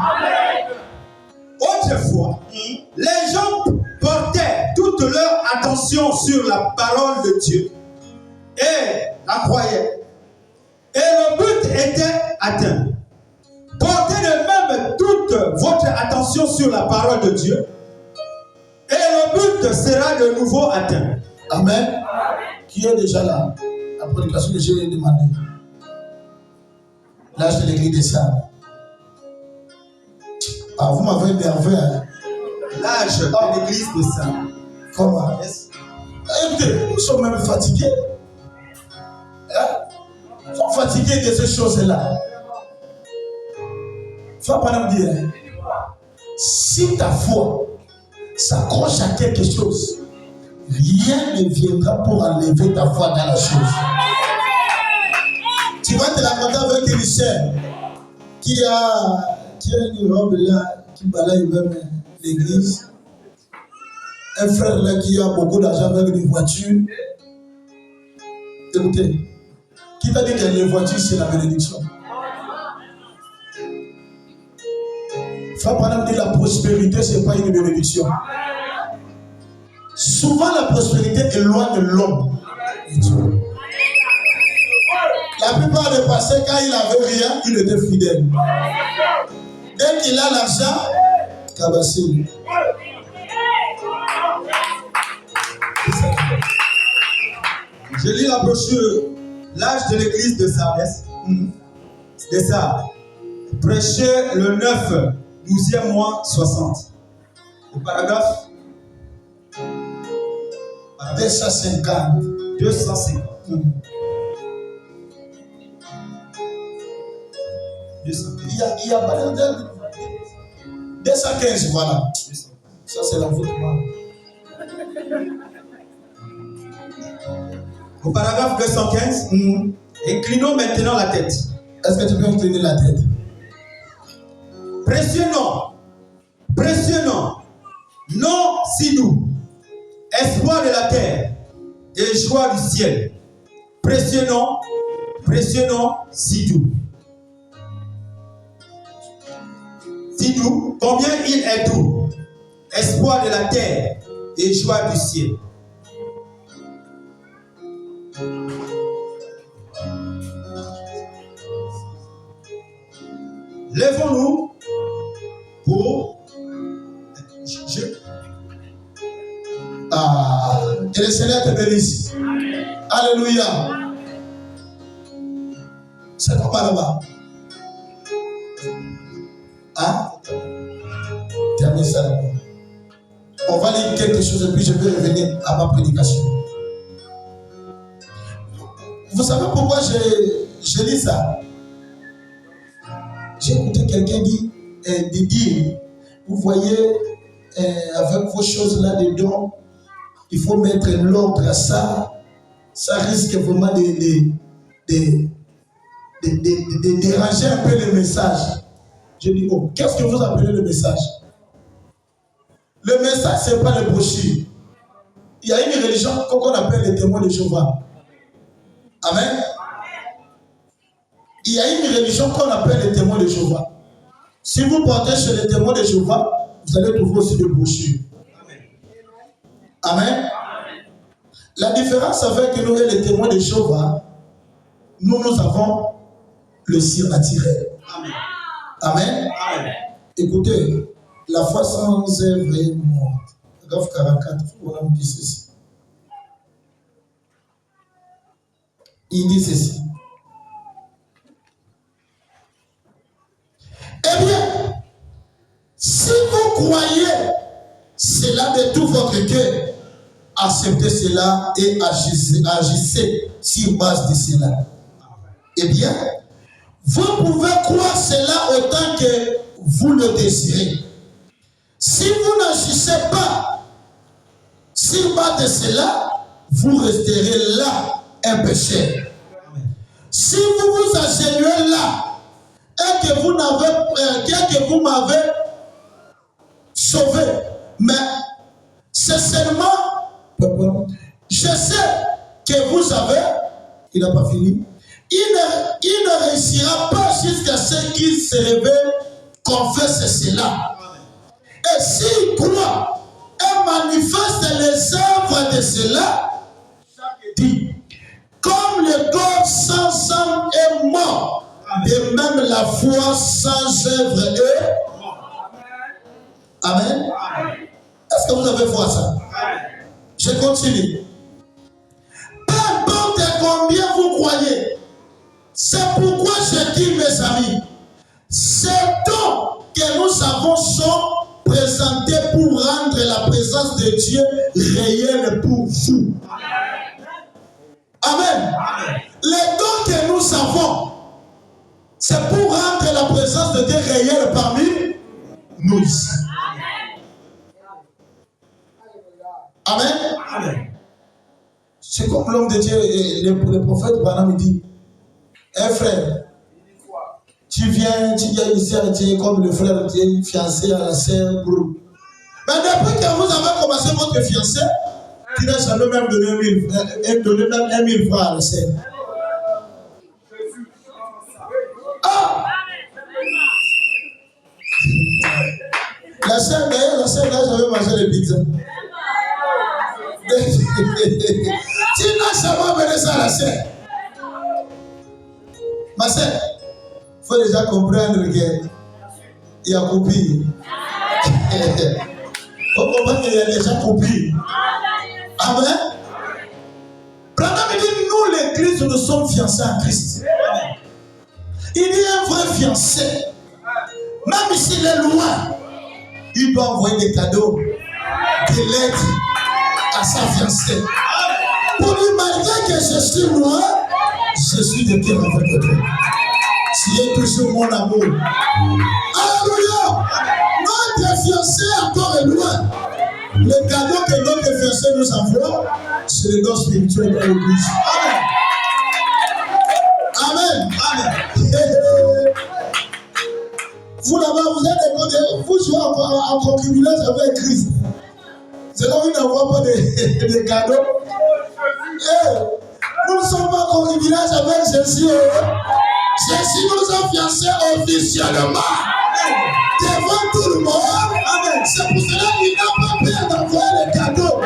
Autrefois, les gens portaient toute leur attention sur la parole de Dieu et la croyaient. Et le but était atteint. Portez de même toute votre attention sur la parole de Dieu et le but sera de nouveau atteint. Amen. Qui est déjà là? La prédication que j'ai demandé. L'âge de l'église des Sardes. Ah, vous m'avez énervé. Hein? L'âge de l'église des Sardes. Comment? Yes. Écoutez, nous sommes même fatigués. Hein? Nous sommes fatigués de ces choses-là. Il ne faut pas nous dire. Hein? Si ta foi s'accroche à quelque chose, rien ne viendra pour enlever ta foi dans la chose. Tu vas te raconter avec une sœur qui a une robe là, qui balaye même l'église. Un frère là qui a beaucoup d'argent avec des voitures. Écoutez, qui t'a dit que les voitures c'est la bénédiction? Frère Branham dit la prospérité c'est pas une bénédiction. Souvent la prospérité éloigne l'homme de Dieu. La plupart des pasteurs, quand il n'avait rien, il était fidèle. Dès qu'il a l'argent, cabassé. Je lis la brochure L'âge de l'église de Sardes. De Sardes. Prêché le 9, 12e mois 60. Le paragraphe 250. 250. 250. Il y a pas de 215, voilà. Ça, c'est la faute. Au paragraphe 215, inclinons maintenant la tête. Est-ce que tu peux incliner la tête? Précieux nom, nom si doux, espoir de la terre et joie du ciel. Précieux nom, si doux. Si doux, combien il est doux, espoir de la terre et joie du ciel. Lèvons-nous pour... que le Seigneur te bénisse. Alléluia. C'est comment là-bas? Hein? Termine ça là-bas. On va lire quelque chose et puis je vais revenir à ma prédication. Vous savez pourquoi je lis ça? J'ai écouté quelqu'un dire, vous voyez, avec vos choses là-dedans, il faut mettre l'ordre à ça. Ça risque vraiment de déranger un peu le message. Je dis, oh, qu'est-ce que vous appelez le message? Le message, ce n'est pas le brochure. Il y a une religion qu'on appelle les témoins de Jéhovah. Amen. Il y a une religion qu'on appelle les témoins de Jéhovah. Si vous partez chez les témoins de Jéhovah, vous allez trouver aussi des brochures. Amen. La différence avec nous et les témoins de Jéhovah, nous avons le cire naturel. Amen. Amen. Écoutez, la foi sans œuvre est morte. Graphe 44, on nous dit ceci. Il dit ceci. Eh bien, si vous croyez cela de tout votre cœur, acceptez cela et agissez sur base de cela. Eh bien, vous pouvez croire cela autant que vous le désirez. Si vous n'agissez pas sur base de cela, vous resterez là un pécheur. Si vous vous agenouillez là et que vous m'avez sauvé, mais c'est seulement, je sais que vous avez, il n'a pas fini, il ne réussira pas jusqu'à ce qu'il se révèle, confesse cela. Et s'il croit et manifeste les œuvres de cela, dit, comme le corps sans âme est mort, et même la foi sans œuvre est. Amen. Est-ce que vous avez foi à ça? Je continue. Peu importe combien vous croyez, c'est pourquoi je dis, mes amis, ces dons que nous avons sont présentés pour rendre la présence de Dieu réelle pour vous. Amen. Les dons que nous avons, c'est pour rendre la présence de Dieu réelle parmi nous ici. Amen. Amen. C'est comme l'homme de Dieu, le prophète Branham dit, frère, tu viens ici à Dieu comme le frère Dieu, fiancé à la sœur. Mais depuis que vous avez commencé votre fiancé, tu n'as jamais même donné même 1 000 francs à la sœur. La sœur là, j'avais mangé les pizzas. Tu n'as jamais donné ça à la sœur. Ma sœur, il faut déjà comprendre qu'il y a copie. Il faut comprendre qu'il y a déjà copie. Amen. Branham dit, nous l'église, nous sommes fiancés à Christ. Il dit un vrai fiancé. Même s'il est loin, il doit envoyer des cadeaux, des lettres à sa fiancée. Pour lui, malgré que je suis loin, je suis de cœur avec toi. Tu es toujours mon amour. Alléluia. Notre fiancé encore est loin. Le cadeau que notre fiancé nous envoie, c'est le don spirituel de l'église. Amen. Amen. Amen. Vous là-bas, vous êtes vous jouez en concubinage avec Christ. C'est là où il n'envoie pas de cadeaux. Nous ne sommes pas en concubinage avec Jésus. Jésus nous a fiancés officiellement. Devant tout le monde. C'est pour cela qu'il n'a pas peur d'envoyer les cadeaux.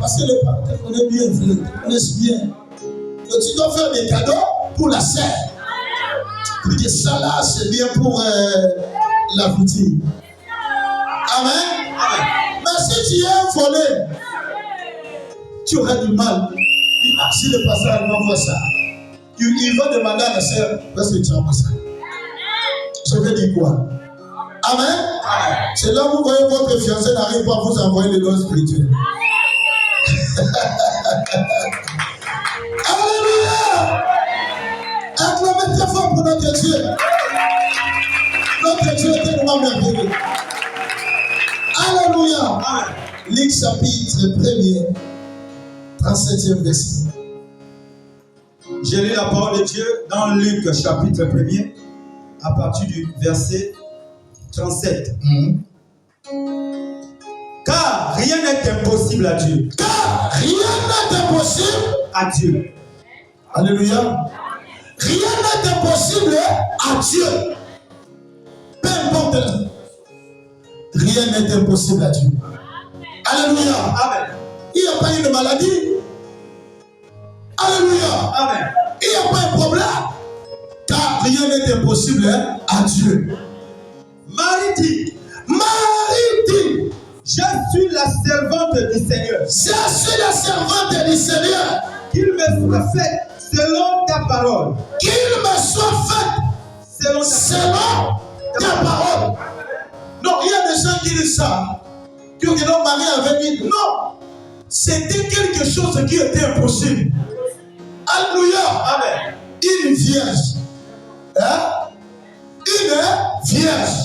Parce que les parents te connaissent bien, te connaissent bien. Donc tu dois faire des cadeaux pour la sœur. Pour dire ça là, c'est bien pour la future. Amen. Mais si tu es un volé, tu auras du mal. Si le pasteur m'envoie ça, il va demander à la sœur, est-ce que tu as ça? Je vais dire quoi? Amen. C'est là où vous voyez votre fiancé n'arrive pas à vous envoyer les dons spirituels. Alléluia. Acclamez très fort pour notre Dieu. Notre Dieu est tellement merveilleux. Alléluia. Luc chapitre 1er, 37e verset. J'ai lu la parole de Dieu dans Luc chapitre 1er, à partir du verset 37. Car rien n'est impossible à Dieu. Car rien n'est impossible à Dieu. Alléluia. Rien n'est impossible à Dieu. Peu importe. Rien n'est impossible à Dieu. Alléluia. Amen. Il n'y a pas une maladie. Alléluia. Amen. Il n'y a pas un problème. Car rien n'est impossible à Dieu. Marie dit, je suis la servante du Seigneur. Je suis la servante du Seigneur. Qu'il me soit fait selon ta parole. Qu'il me soit fait selon ta parole. Non, il y a des gens qui disent ça. Que non, Marie avait dit non. C'était quelque chose qui était impossible. Alléluia. Amen. Une vierge. Une vierge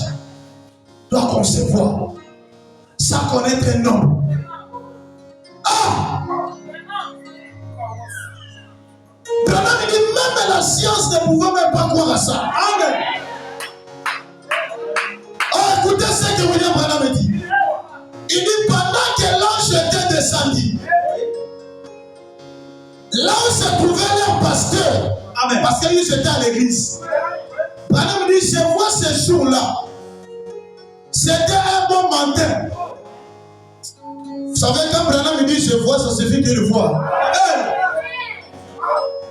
doit concevoir. Sans connaître un homme. Branham dit même la science ne pouvait même pas croire à ça. Amen. Oh, écoutez ce que William Branham dit. Il dit pendant que l'ange était descendu, là où se trouvait leur pasteur, amen, parce qu'ils étaient à l'église, Branham dit je vois ce jour-là, c'était un bon matin. Vous savez, quand Branham dit je vois, ça suffit qu'il voit.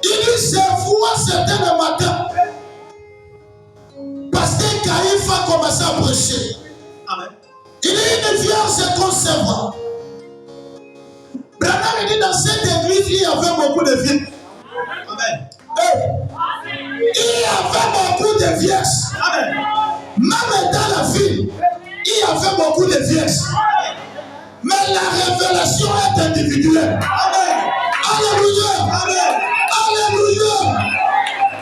Il dit je vois, c'était le matin. Parce que Caïphe a commencé à prêcher. Amen. Il dit une vierge concevoir. Branham dit dans cette église, il y avait beaucoup de vierges. Amen. Il y avait beaucoup de vierges. Amen. Même dans la ville, il y avait beaucoup de vierges. Mais la révélation est individuelle. Amen. Alléluia. Amen. Alléluia.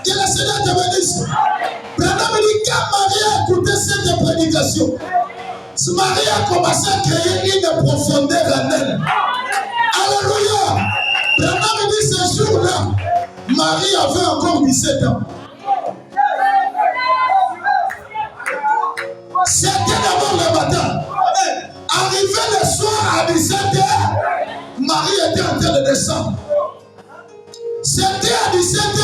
Que le Seigneur te bénisse. Branham dit quand Marie a écouté cette prédication, Marie a commencé à créer une profondeur en elle. Alléluia. Branham dit ce jour-là, Marie avait encore 17 ans. C'était d'abord le matin. Arrivé le soir à 17h, Marie était en train de descendre. C'était à 17h.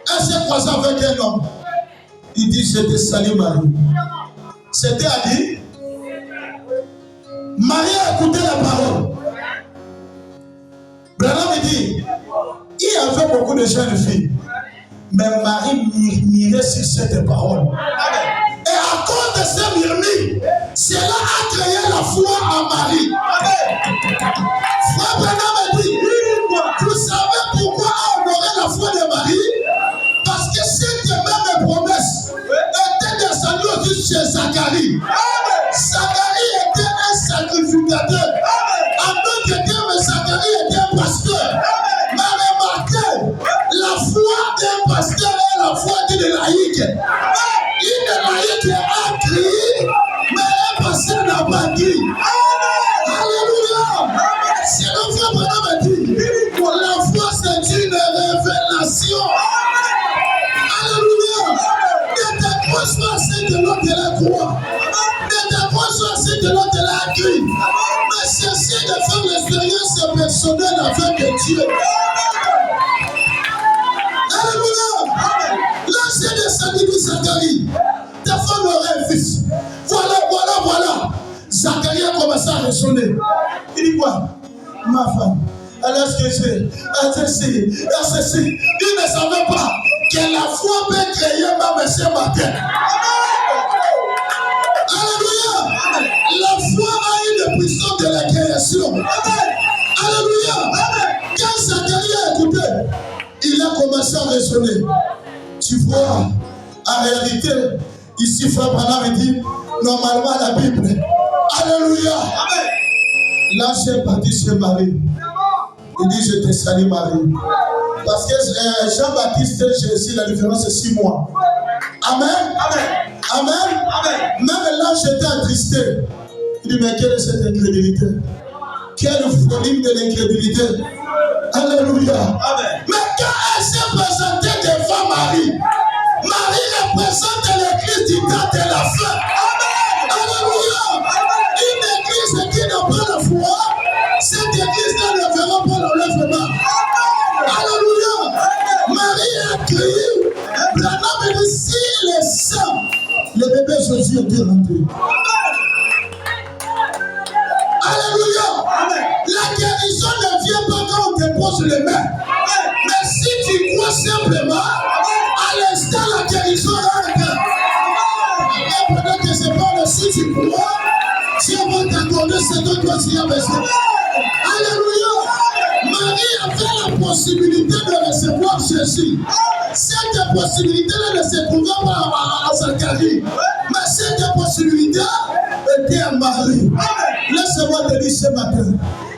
Elle s'est croisée avec un homme. Il dit, je te salue Marie. C'était à dire, Marie a écouté la parole. Branham dit, il y avait beaucoup de jeunes filles. Mais Marie mirait sur cette parole. Et à cause de ce murmure, cela a créé la foi en Marie. Frère Branham dit, vous savez pourquoi a honoré la foi de Marie? Parce que cette même promesse était descendue aussi chez Zacharie. Zacharie était un sacrificateur. En tant que Dieu, mais Zacharie était un pasteur. Mais remarquez, la foi d'un pasteur est la foi d'une laïque. Une laïque a crié, mais un pasteur n'a pas dit. Alléluia. C'est le frère Branham dit, la foi c'est une révélation. Alléluia. ce que l'autre la croit. Ne t'approche pas ce que l'autre la accueille. Mais cessez de faire l'expérience personnelle avec Dieu. Alléluia. Là, c'est descendu de Zacharie. Ta femme aurait un fils. Voilà. Zacharie a commencé à résonner. Il dit quoi? Ma femme, elle a ce que j'ai. Elle a ceci. Il ne savait pas que la foi peut créer même ce matin. Alléluia. La foi a une puissance de la création. Alléluia. Quand Zacharie a écouté, il a commencé à résonner. Tu vois, en réalité, ici, Frère Branham dit, normalement, la Bible. Alléluia. Là, j'ai parti chez Marie. Il dit, je te salue, Marie. Parce que Jean-Baptiste et Jésus, la différence, c'est 6 mois. Amen. Même là, j'étais attristé. Il dit, mais quelle est cette incrédulité? Quelle folie de l'incrédulité? Alléluia. Amen. Mais quand elle s'est présentée devant Marie, Marie représente l'église du temps de la fin. Alléluia. Une église qui n'a pas la foi, cette église ne verra pas l'enlèvement. Alléluia. Marie a crié. Branham dit, si les saints, le bébé Jésus était rentré. Alléluia. La guérison ne vient pas quand on te pose les mains. Mais si tu crois simplement, à l'instant la guérison arrive. Et pendant que c'est pas si tu crois, Dieu va t'accorder ce dont toi tu as besoin. Alléluia. Marie avait la possibilité de recevoir Jésus. Cette possibilité-là ne se trouvait pas à Zacharie. Mais cette possibilité était à Marie. Laisse-moi te dire ce matin.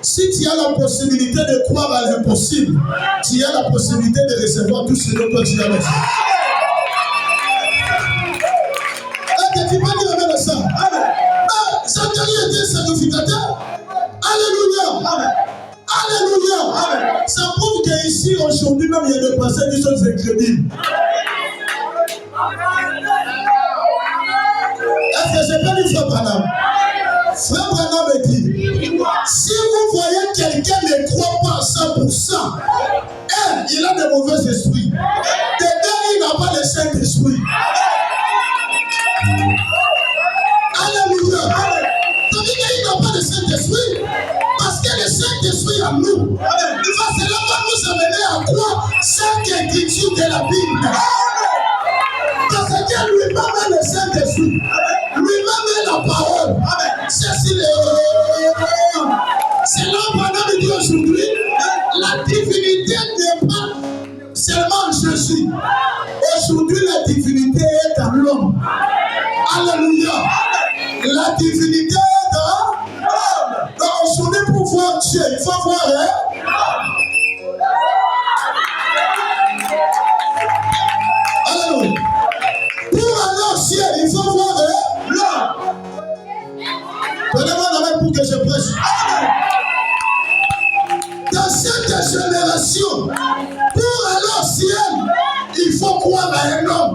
Si tu as la possibilité de croire à l'impossible, tu as la possibilité de recevoir tout ce dont toi tu as besoin. Est-ce que tu peux dire avec ça? Zacharie était sacrificateur. Alléluia. Alléluia. Ça prouve qu'ici, aujourd'hui, même, il y a des personnes qui sont incrédules. Est-ce que je peux dire Frère Branham? Frère Branham dit, si vous voyez quelqu'un ne croit pas à 100%, il a de mauvais esprits. Dedans, il n'a pas le Saint-Esprit. Alléluia. Ça veut dire qu'il n'a pas de Saint-Esprit. Parce que le Saint-Esprit en nous, cela va nous amener à croire chaque écriture de la Bible. Parce que lui-même est le Saint-Esprit. Lui-même est la parole. C'est là qu'on dit aujourd'hui, la divinité n'est pas seulement en Jésus. Aujourd'hui, la divinité est en l'homme. Alléluia. La divinité est en l'homme. Donc aujourd'hui, pour voir Dieu, il faut voir Alléluia. Pour aller au ciel, il faut voir l'homme. Donnez-moi la main pour que je prêche. Dans cette génération, pour aller au ciel, il faut croire à un homme.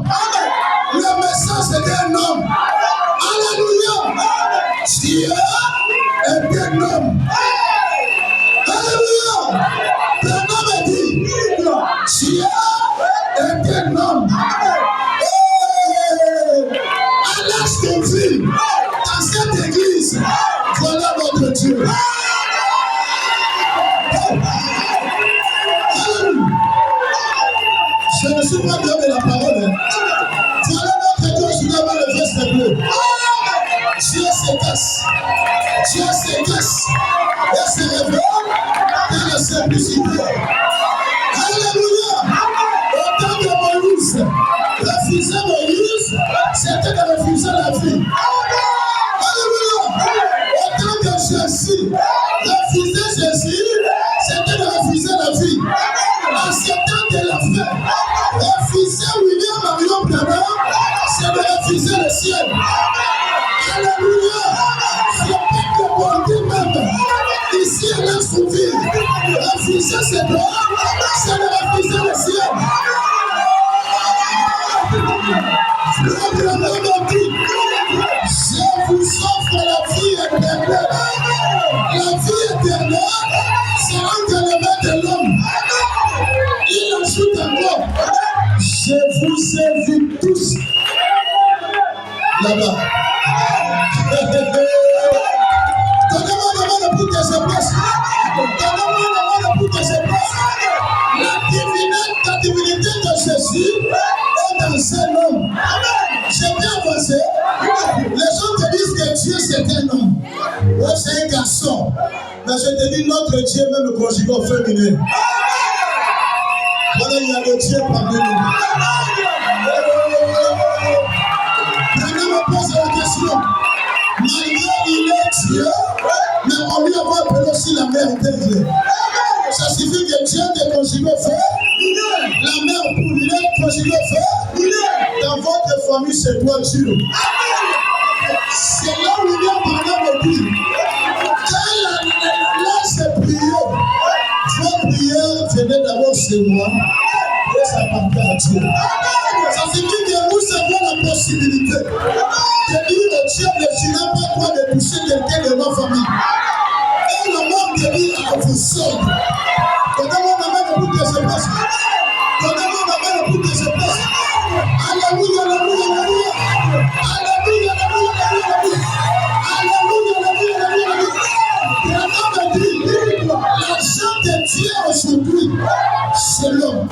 Le message c'est d'un homme. Alléluia. Dieu est un homme. Alléluia. Branham dit, Dieu est un homme. À l'âge de vie, dans cette église, voilà notre Dieu. Je ne suis pas bien de la parole. Voilà notre Dieu, je dois avoir le veste bleu. Dieu se casse. Dieu se casse. Et se révèle dans la simplicité. Alléluia. Autant que Moïse refusait Moïse, c'était de refuser la vie. Alléluia. Autant que Jésus refusait Jésus, c'était de refuser la vie. En ce temps de la fin, refuser William Marion Branham, c'est de refuser le ciel. Alléluia. C'est pas que pour dire même, ici à l'Est-Rouville, refuser ses droits, c'est de refuser le ciel. Frère Branham a dit, Là-bas. Donnez-moi la main pour que se passe. Donnez-moi la main pour que se passe. La divinité de Jésus est dans un homme. J'ai bien avancé. Les gens te disent que Dieu c'est un homme. Ouais, c'est un garçon. Mais je te dis, notre Dieu même le conjugué au féminin. Voilà, il y a le Dieu parmi nous. Maintenant, on pose la question. Malgré il est Dieu, mais on lui a appelé aussi la mère d'Église. Ça signifie que Dieu est conjugué au feu. La mère pour lui est conjuguée au feu. Dans votre famille, c'est toi Dieu. C'est là où il y a pendant le dit. Quand là c'est prier, votre prière venait d'abord chez moi. Et ça appartient à Dieu. Ça signifie que nous avons la possibilité de dire au diable, je n'ai pas droit de toucher quelqu'un de ma famille. Et le monde te dit à vous seul. Donnez-moi la main pour que je passe. Donnez-moi la main pour que je passe. Alléluia, alléluia, alléluia. Alléluia, alléluia, alléluia. Alléluia, alléluia, alléluia. L'argent de Dieu aujourd'hui, c'est l'homme.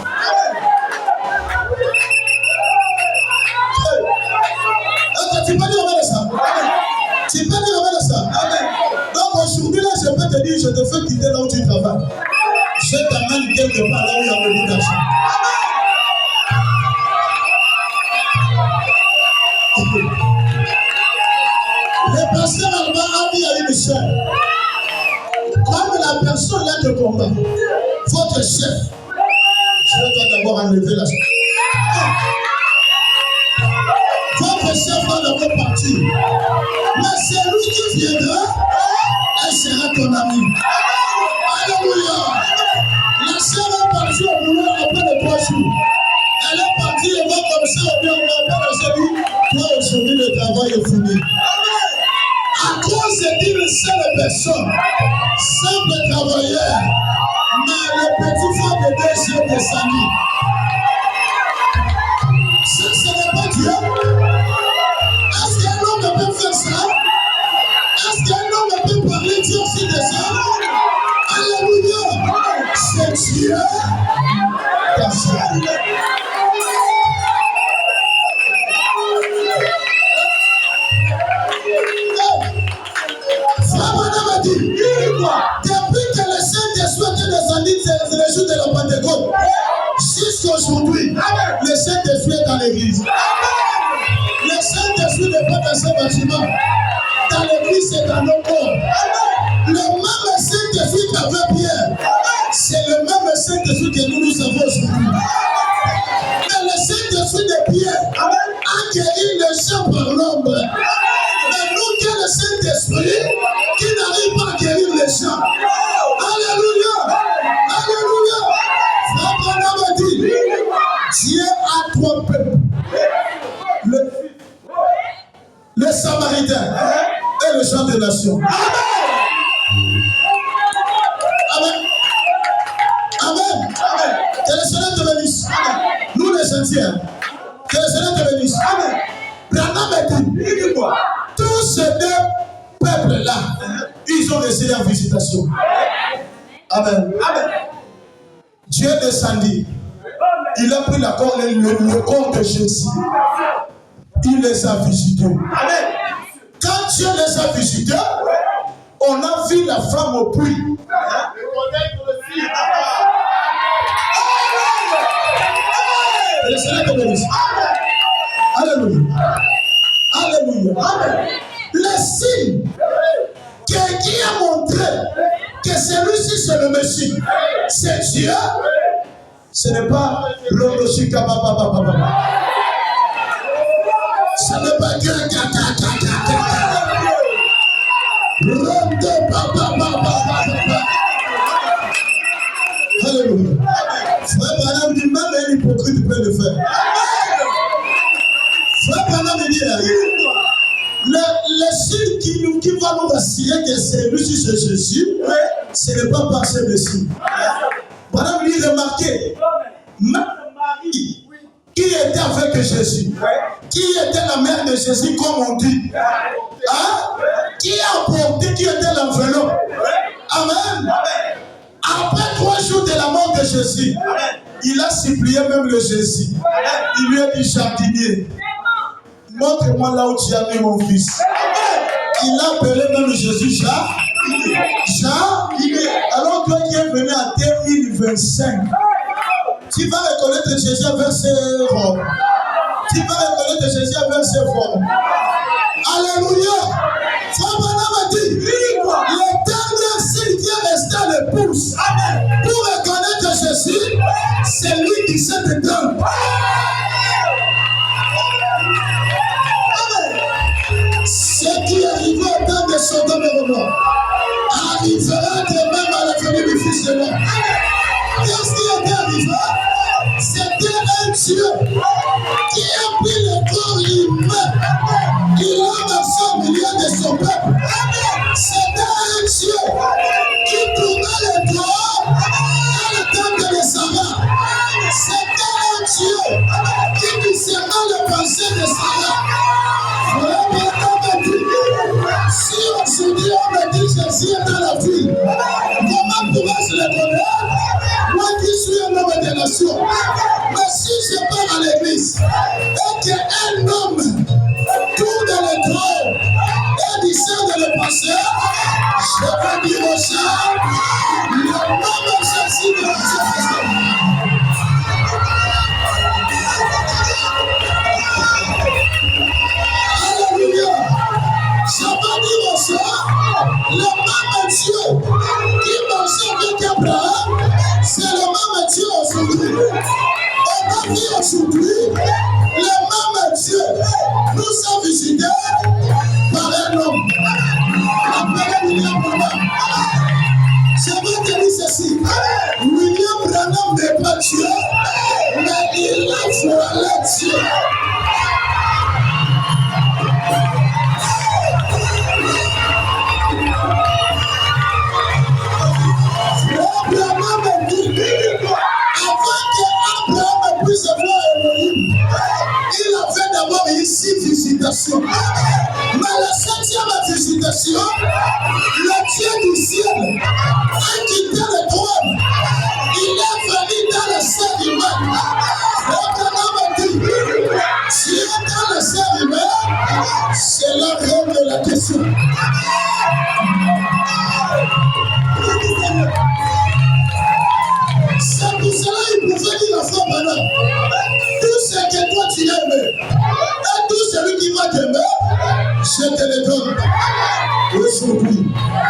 Tu peux dire ça? Tu peux dire ça? Donc aujourd'hui, là, je peux te dire, je te fais quitter là où tu travailles. Je t'amène quelque part là où il y a beaucoup d'argent. Le pasteur Alba a dit à une sœur, comme la personne là te combat, votre chef, je vais d'abord enlever la chef. Votre chef va d'abord partir. Mais c'est lui qui viendra, elle sera ton ami. Alléluia. La sœur est partie au boulot après les 3 jours. Elle est partie et va comme ça, et bien on va pas se dire, toi aujourd'hui le travail est fini. À cause d'une seule personne, simple travailleur, mais le petit frère de 2 yeux descendu. Ça, ce n'est pas Dieu. Est-ce qu'un homme peut faire ça? Est-ce qu'un homme peut parler Dieu aussi de ça? Alléluia! C'est Dieu dans sa vie. Frère Madame a dit, depuis que le Saint-Esprit est descendu le jour de la Pentecôte, jusqu'aujourd'hui, le Saint-Esprit est dans l'église. Le Saint-Esprit n'est pas dans ce bâtiment. Dans l'église, c'est dans nos corps. Le même Saint-Esprit qu'avait Pierre, c'est le même Saint-Esprit que nous avons aujourd'hui. Mais le Saint-Esprit de Pierre a guéri les gens par l'ombre. Mais nous, quel est le Saint-Esprit qui n'arrive pas à guérir les gens? Alléluia! Alléluia! Frère Branham a dit, Dieu a 3 peuples. Le Samaritain et le chant des nations. Amen. Amen. Amen. Que le Seigneur te bénisse. Nous les chrétiens. Que le Seigneur te bénisse. Amen. Branham a dit, tous ces 2 peuples-là, ils ont reçu leur visitation. Amen. Amen. Dieu est descendu. Il a pris le corps de Jésus. Il les a visités. Amen. Quand Dieu les a visités, on a vu la femme au puits. Le Seigneur te bénisse. Alléluia. Alléluia. Amen. Le signe qui a montré que celui-ci c'est le Messie, c'est Dieu. Ce n'est pas Rodoshika Baba. Ce n'est pas Dieu. Alléluia. Frère Branham dit, même un hypocrite peut le faire. Frère Branham dit, le signe qui va nous assurer que c'est lui, c'est Jésus, ce n'est pas par ce Messie. Branham dit, remarquez, même Marie qui était avec Jésus, Qui était la mère de Jésus, comme on dit? Hein? Qui a apporté, qui était l'enveloppe? Amen. Après 3 jours de la mort de Jésus, il a supplié même le Jésus. Il lui a dit, jardinier, montre-moi là où tu as mis mon fils. Il a appelé même Jésus Jean. Alors toi qui es venu en 2025, tu vas reconnaître Jésus avec ses robes. Tu vas reconnaître Jésus avec ses formes. Alléluia. Frère Branham a dit, l'éternel signe qui est resté à l'épouse pour reconnaître Jésus, c'est lui qui s'est éteint. Ce qui est arrivé au temps de Sodome et Gomorrhe arrivera de même à la venue du Fils de l'homme. Qu'est-ce qui était arrivé? C'était un Dieu qui a pris le corps humain. Il l'a versé au milieu de son peuple. C'était un Dieu qui tournait le corps dans le temple de Sarah. C'était un Dieu qui discernait les pensées de Sarah. Si aujourd'hui on me dit Jésus est dans la vie, comment pourrais-je le connaître? Moi qui suis un homme des nations. Mais si je pars à l'église et qu'un homme tourne dans le trône et discerne le passé, je vais dire au chat, le nom de Jésus de Nazareth. Alléluia. Je vais dire au chat, le même Dieu qui marchait avec Abraham, c'est le même Dieu aujourd'hui. On a vu aujourd'hui, le même Dieu nous a visités par un homme. Appelé William Branham. Je vais te dire ceci. William Branham n'est pas Dieu, mais il a voilé Dieu. Abraham dit, avant qu'Abraham puisse voir Elohim, il a fait d'abord une 6 visitations. Mais la 7e visitation, le Dieu du ciel a quitté le trône. Il est venu dans le ser humain. Abraham dit, Dieu dans le ser humain, c'est la règle de la question. C'est pour cela qu'il pouvait dire à Frère Branham, tout ce que toi tu aimes, et tout celui qui va t'aimer, je te le donne. Aujourd'hui,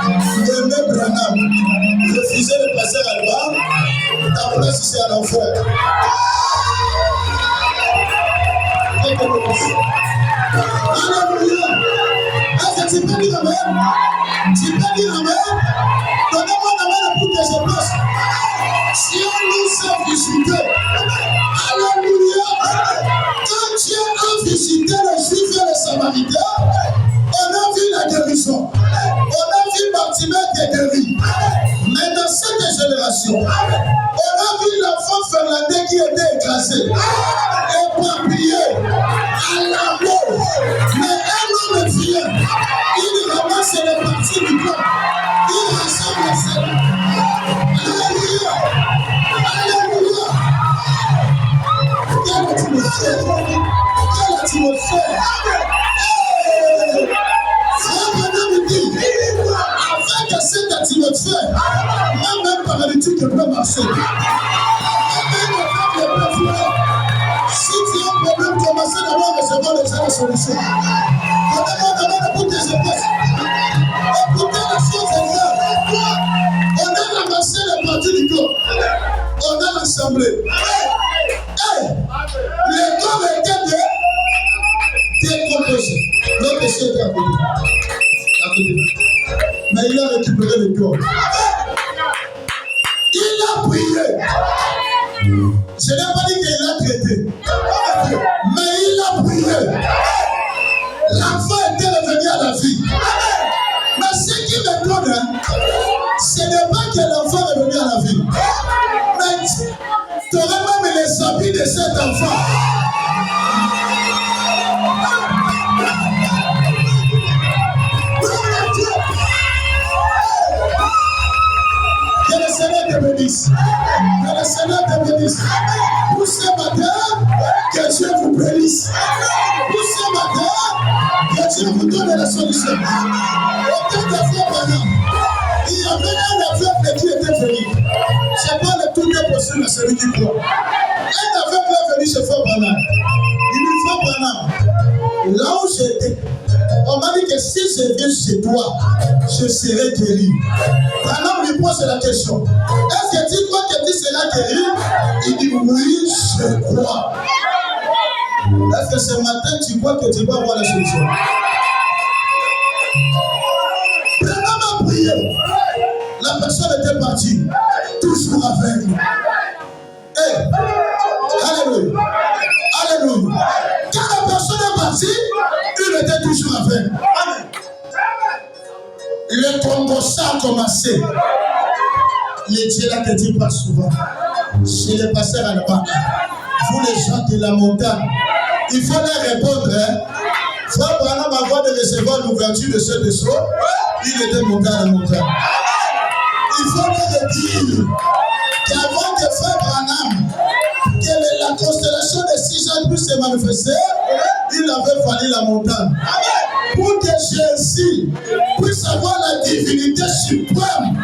aimer Branham, refuser de passer à l'album, ta place c'est à l'enfer. Alléluia. Est-ce que tu peux dire amen? Tu peux dire amen? Donnez-moi la main pour que je passe. Si on nous a visité, alléluia, quand Dieu a visité les Juifs et les Samaritains, on a vu la guérison, on a vu Bartimée qui est guéri. Mais dans cette génération, on a vu l'enfant finlandais qui était écrasé, éparpillé, à la mort. Mais un homme vient, il ramasse les parties du corps, il rassemble les ailes. Alléluia. Alléluia. Quelle atmosphère. Quelle atmosphère. Frère Branham dit, avec cette atmosphère, même paralytique peut marcher. Si tu as un problème, commencez d'abord à recevoir les solutions. Donnez-moi d'abord pour tes espèces. Écoutez la chose est grave. On a ramassé les parties du corps. On a rassemblé. Le corps était décomposé. L'autre péché était à côté. Mais il a récupéré le corps. Il a prié. Je n'ai pas dit qu'il a traité. Mais il a prié. L'enfant était revenu à la vie. Mais ce qui me donne, ce n'est pas que l'enfant est revenu à la vie. Mais tu aurais même les habits de cet enfant. bénisse. Pour ce matin, que Dieu vous bénisse. Pour ce matin, que Dieu vous donne la solution. Autant de fois pendant, il y avait un aveugle qui était venu. C'est pas le tout est possible à celui qui croit. Un aveugle est venu chez Frère Branham. Il dit, Frère Branham, là où j'étais, on m'a dit que si je viens chez toi, je serai guéri. Branham lui pose la question. Est-ce que tu crois que tu seras guéri? Il dit oui, je crois. Est-ce que ce matin tu crois que tu vas avoir la solution? Branham a prié. La personne était partie. Toujours aveugle. Hey. Alléluia. Alléluia. Quand la personne est partie, il était toujours aveugle. Le Congo-ça a commencé. Les dieux là ne disent pas souvent. Chez les pasteurs à la banque, vous les gens de la montagne, il faut leur répondre. Frère Branham, avant de recevoir l'ouverture de ce vaisseau, il était monté à la montagne. Il faut leur dire qu'avant que Frère Branham, que la constellation des 6 ans puisse se manifester, il avait fallu la montagne. Pour que Jésus puisse avoir la divinité suprême,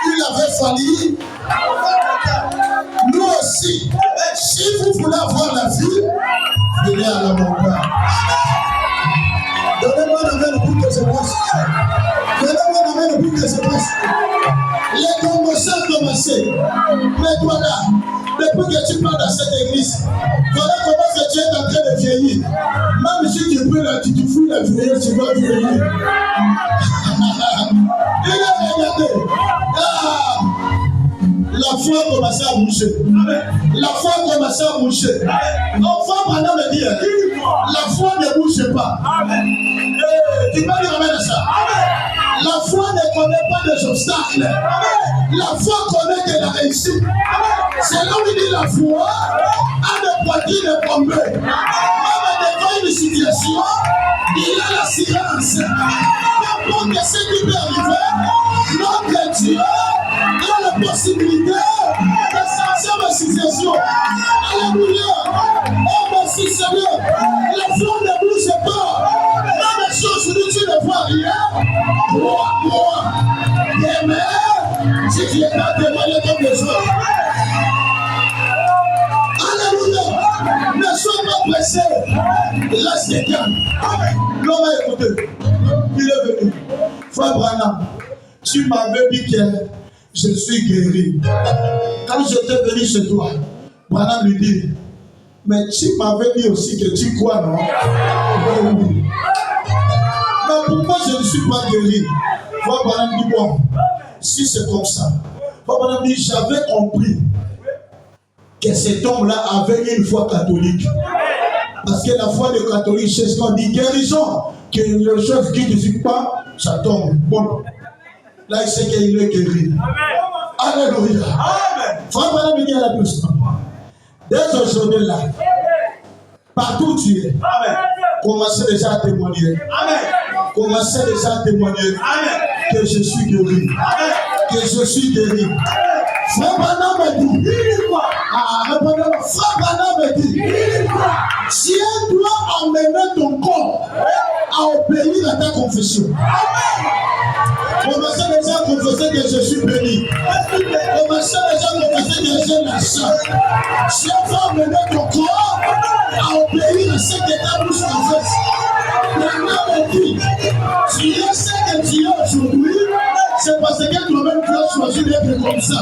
il avait fallu. Nous aussi, si vous voulez avoir la vie, venez à la montagne. Donnez-moi la main pour que je passe. Donnez-moi la main pour que je passe. Les Congolais ont commencé. Mais toi là, depuis que tu parles dans cette église, voilà comment que tu es en train de vieillir. Même si tu peux là, tu fous la vieillesse, tu vas vieillir. Il a regardé. Ah, la foi a commencé à bouger. La foi a commencé à bouger. Enfin, pendant le dire, la foi ne bouge pas. Tu peux dire amen à ça. La foi ne connaît pas des obstacles. La foi connaît de la réussite. C'est là où il dit la foi a des poitrines tombées. Même devant une situation, il a l'assurance. N'importe ce qui peut arriver, notre Dieu a la possibilité de changer ma situation. Alléluia. Oh merci Seigneur. La foi ne bouge pas. Même si aujourd'hui tu ne vois rien, moi, demain, si tu es là, témoigner comme les autres. Alléluia. Ne sois pas pressé. Reste calme. L'homme a écouté. Il est venu. Frère Branham, tu m'avais dit que je suis guéri. Quand j'étais venu chez toi, Branham lui dit, mais tu m'avais dit aussi que tu crois, non? Oui. Mais pourquoi je ne suis pas guéri? Frère Branham dit, bon, si c'est comme ça. Frère Branham dit, j'avais compris que cet homme-là avait une foi catholique. Parce que la foi des catholiques, c'est ce qu'on dit, guérison, que les choses qui ne suivent pas, ça tombe. Bon, là, il sait qu'il est guéri. Alléluia. Frère Branham dit à la personne, dès aujourd'hui là, partout où tu es, commencez déjà à témoigner. Commencez déjà à témoigner que je suis guéri. Que je suis guéri. Frère Branham me dit, Frère Branham me dit, tu dois emmener ton corps à obéir à ta confession. Commencez déjà à confesser que je suis béni. Commencez déjà à confesser que j'ai la chance. Tu vas emmener ton corps à obéir à ce que ta bouche confesse. Branham me dit, tu es ce que tu es aujourd'hui, c'est parce que toi-même tu as choisi d'être comme ça.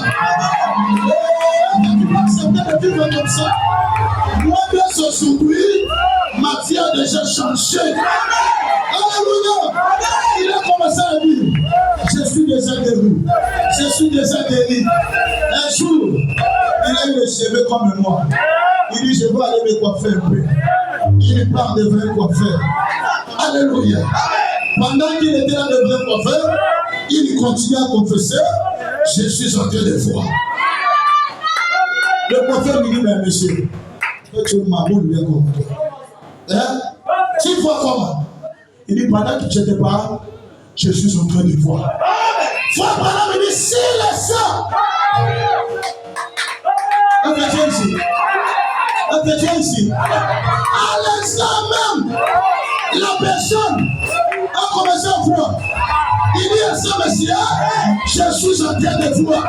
Tu peux accepter de vivre comme ça. Moi, bien aujourd'hui, ma vie a déjà changé. Alléluia. Il a commencé à dire, je suis déjà guéri. Je suis déjà guéri. Un jour, il a eu les cheveux comme moi. Il dit, je vais aller me coiffer un peu. Il parle de vrai coiffeur. Alléluia. Pendant qu'il était là de vrai coiffeur, il continue à confesser, je suis en train de voir. Le coiffeur lui dit, mais monsieur, tu m'as boule bien comme toi. Hein? Tu vois comment? Il dit, pendant que tu te parles, je suis en train de voir. Frère Branham me dit, si le sang. chrétien ici. Un chrétien ici. À l'instant même, la personne a commencé à voir. Il dit à ce monsieur, je suis en train de voir.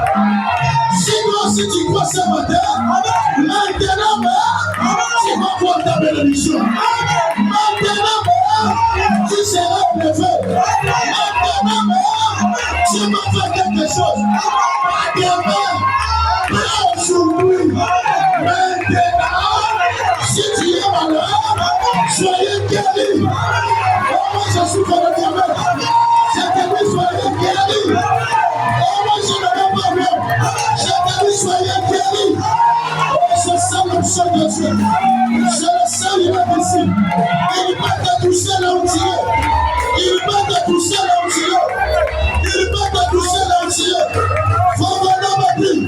Sinon, si tu crois ce matin, maintenant, tu vas voir ta bénédiction. Maintenant, tu seras élevé. Maintenant, tu vas faire quelque chose. Demain, pas aujourd'hui. Maintenant, si tu es malade, soyez guéri. Moi, je suis dans le diamètre. Je te dis, soyez guéri. Moi, je ne vais pas bien. Je te dis, soyez guéri. Je sens le sang de Dieu. Je le sens, il est ici. Il va te toucher là où tu es. Il va te toucher là où tu es. Il va te toucher là où tu es. Faut vraiment me dire.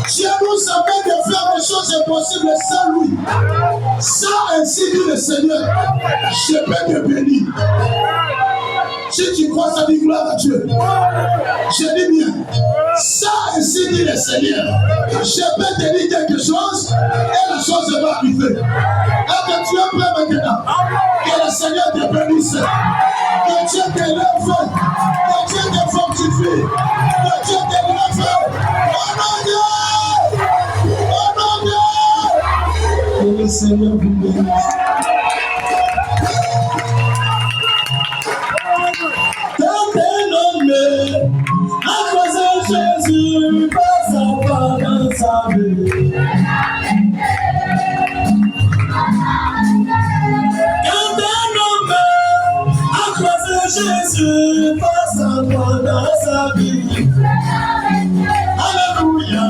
Dieu nous amène de faire des choses impossibles sans lui. Ça, ainsi dit le Seigneur, je peux te bénir. Si tu crois, ça dit gloire à Dieu. Je dis bien, ça, ainsi dit le Seigneur, je peux te dire quelque chose et la chose va arriver. Est-ce que tu es prêt maintenant? Que le Seigneur te bénisse. Que Dieu te lève. Que Dieu te fortifie. Que Dieu te lève. Oh mon Dieu! Oh mon Dieu! Que le Seigneur vous bénisse. À cause de Jésus, passant par dans sa vie. Quand un homme à cause de Jésus, passant par dans sa vie. Alléluia.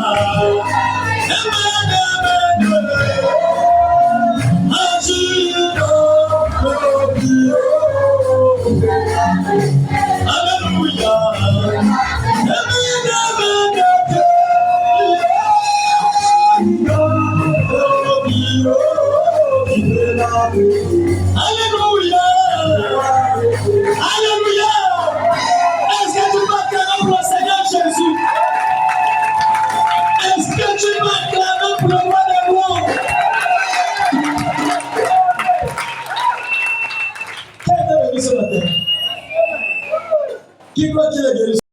Alléluia.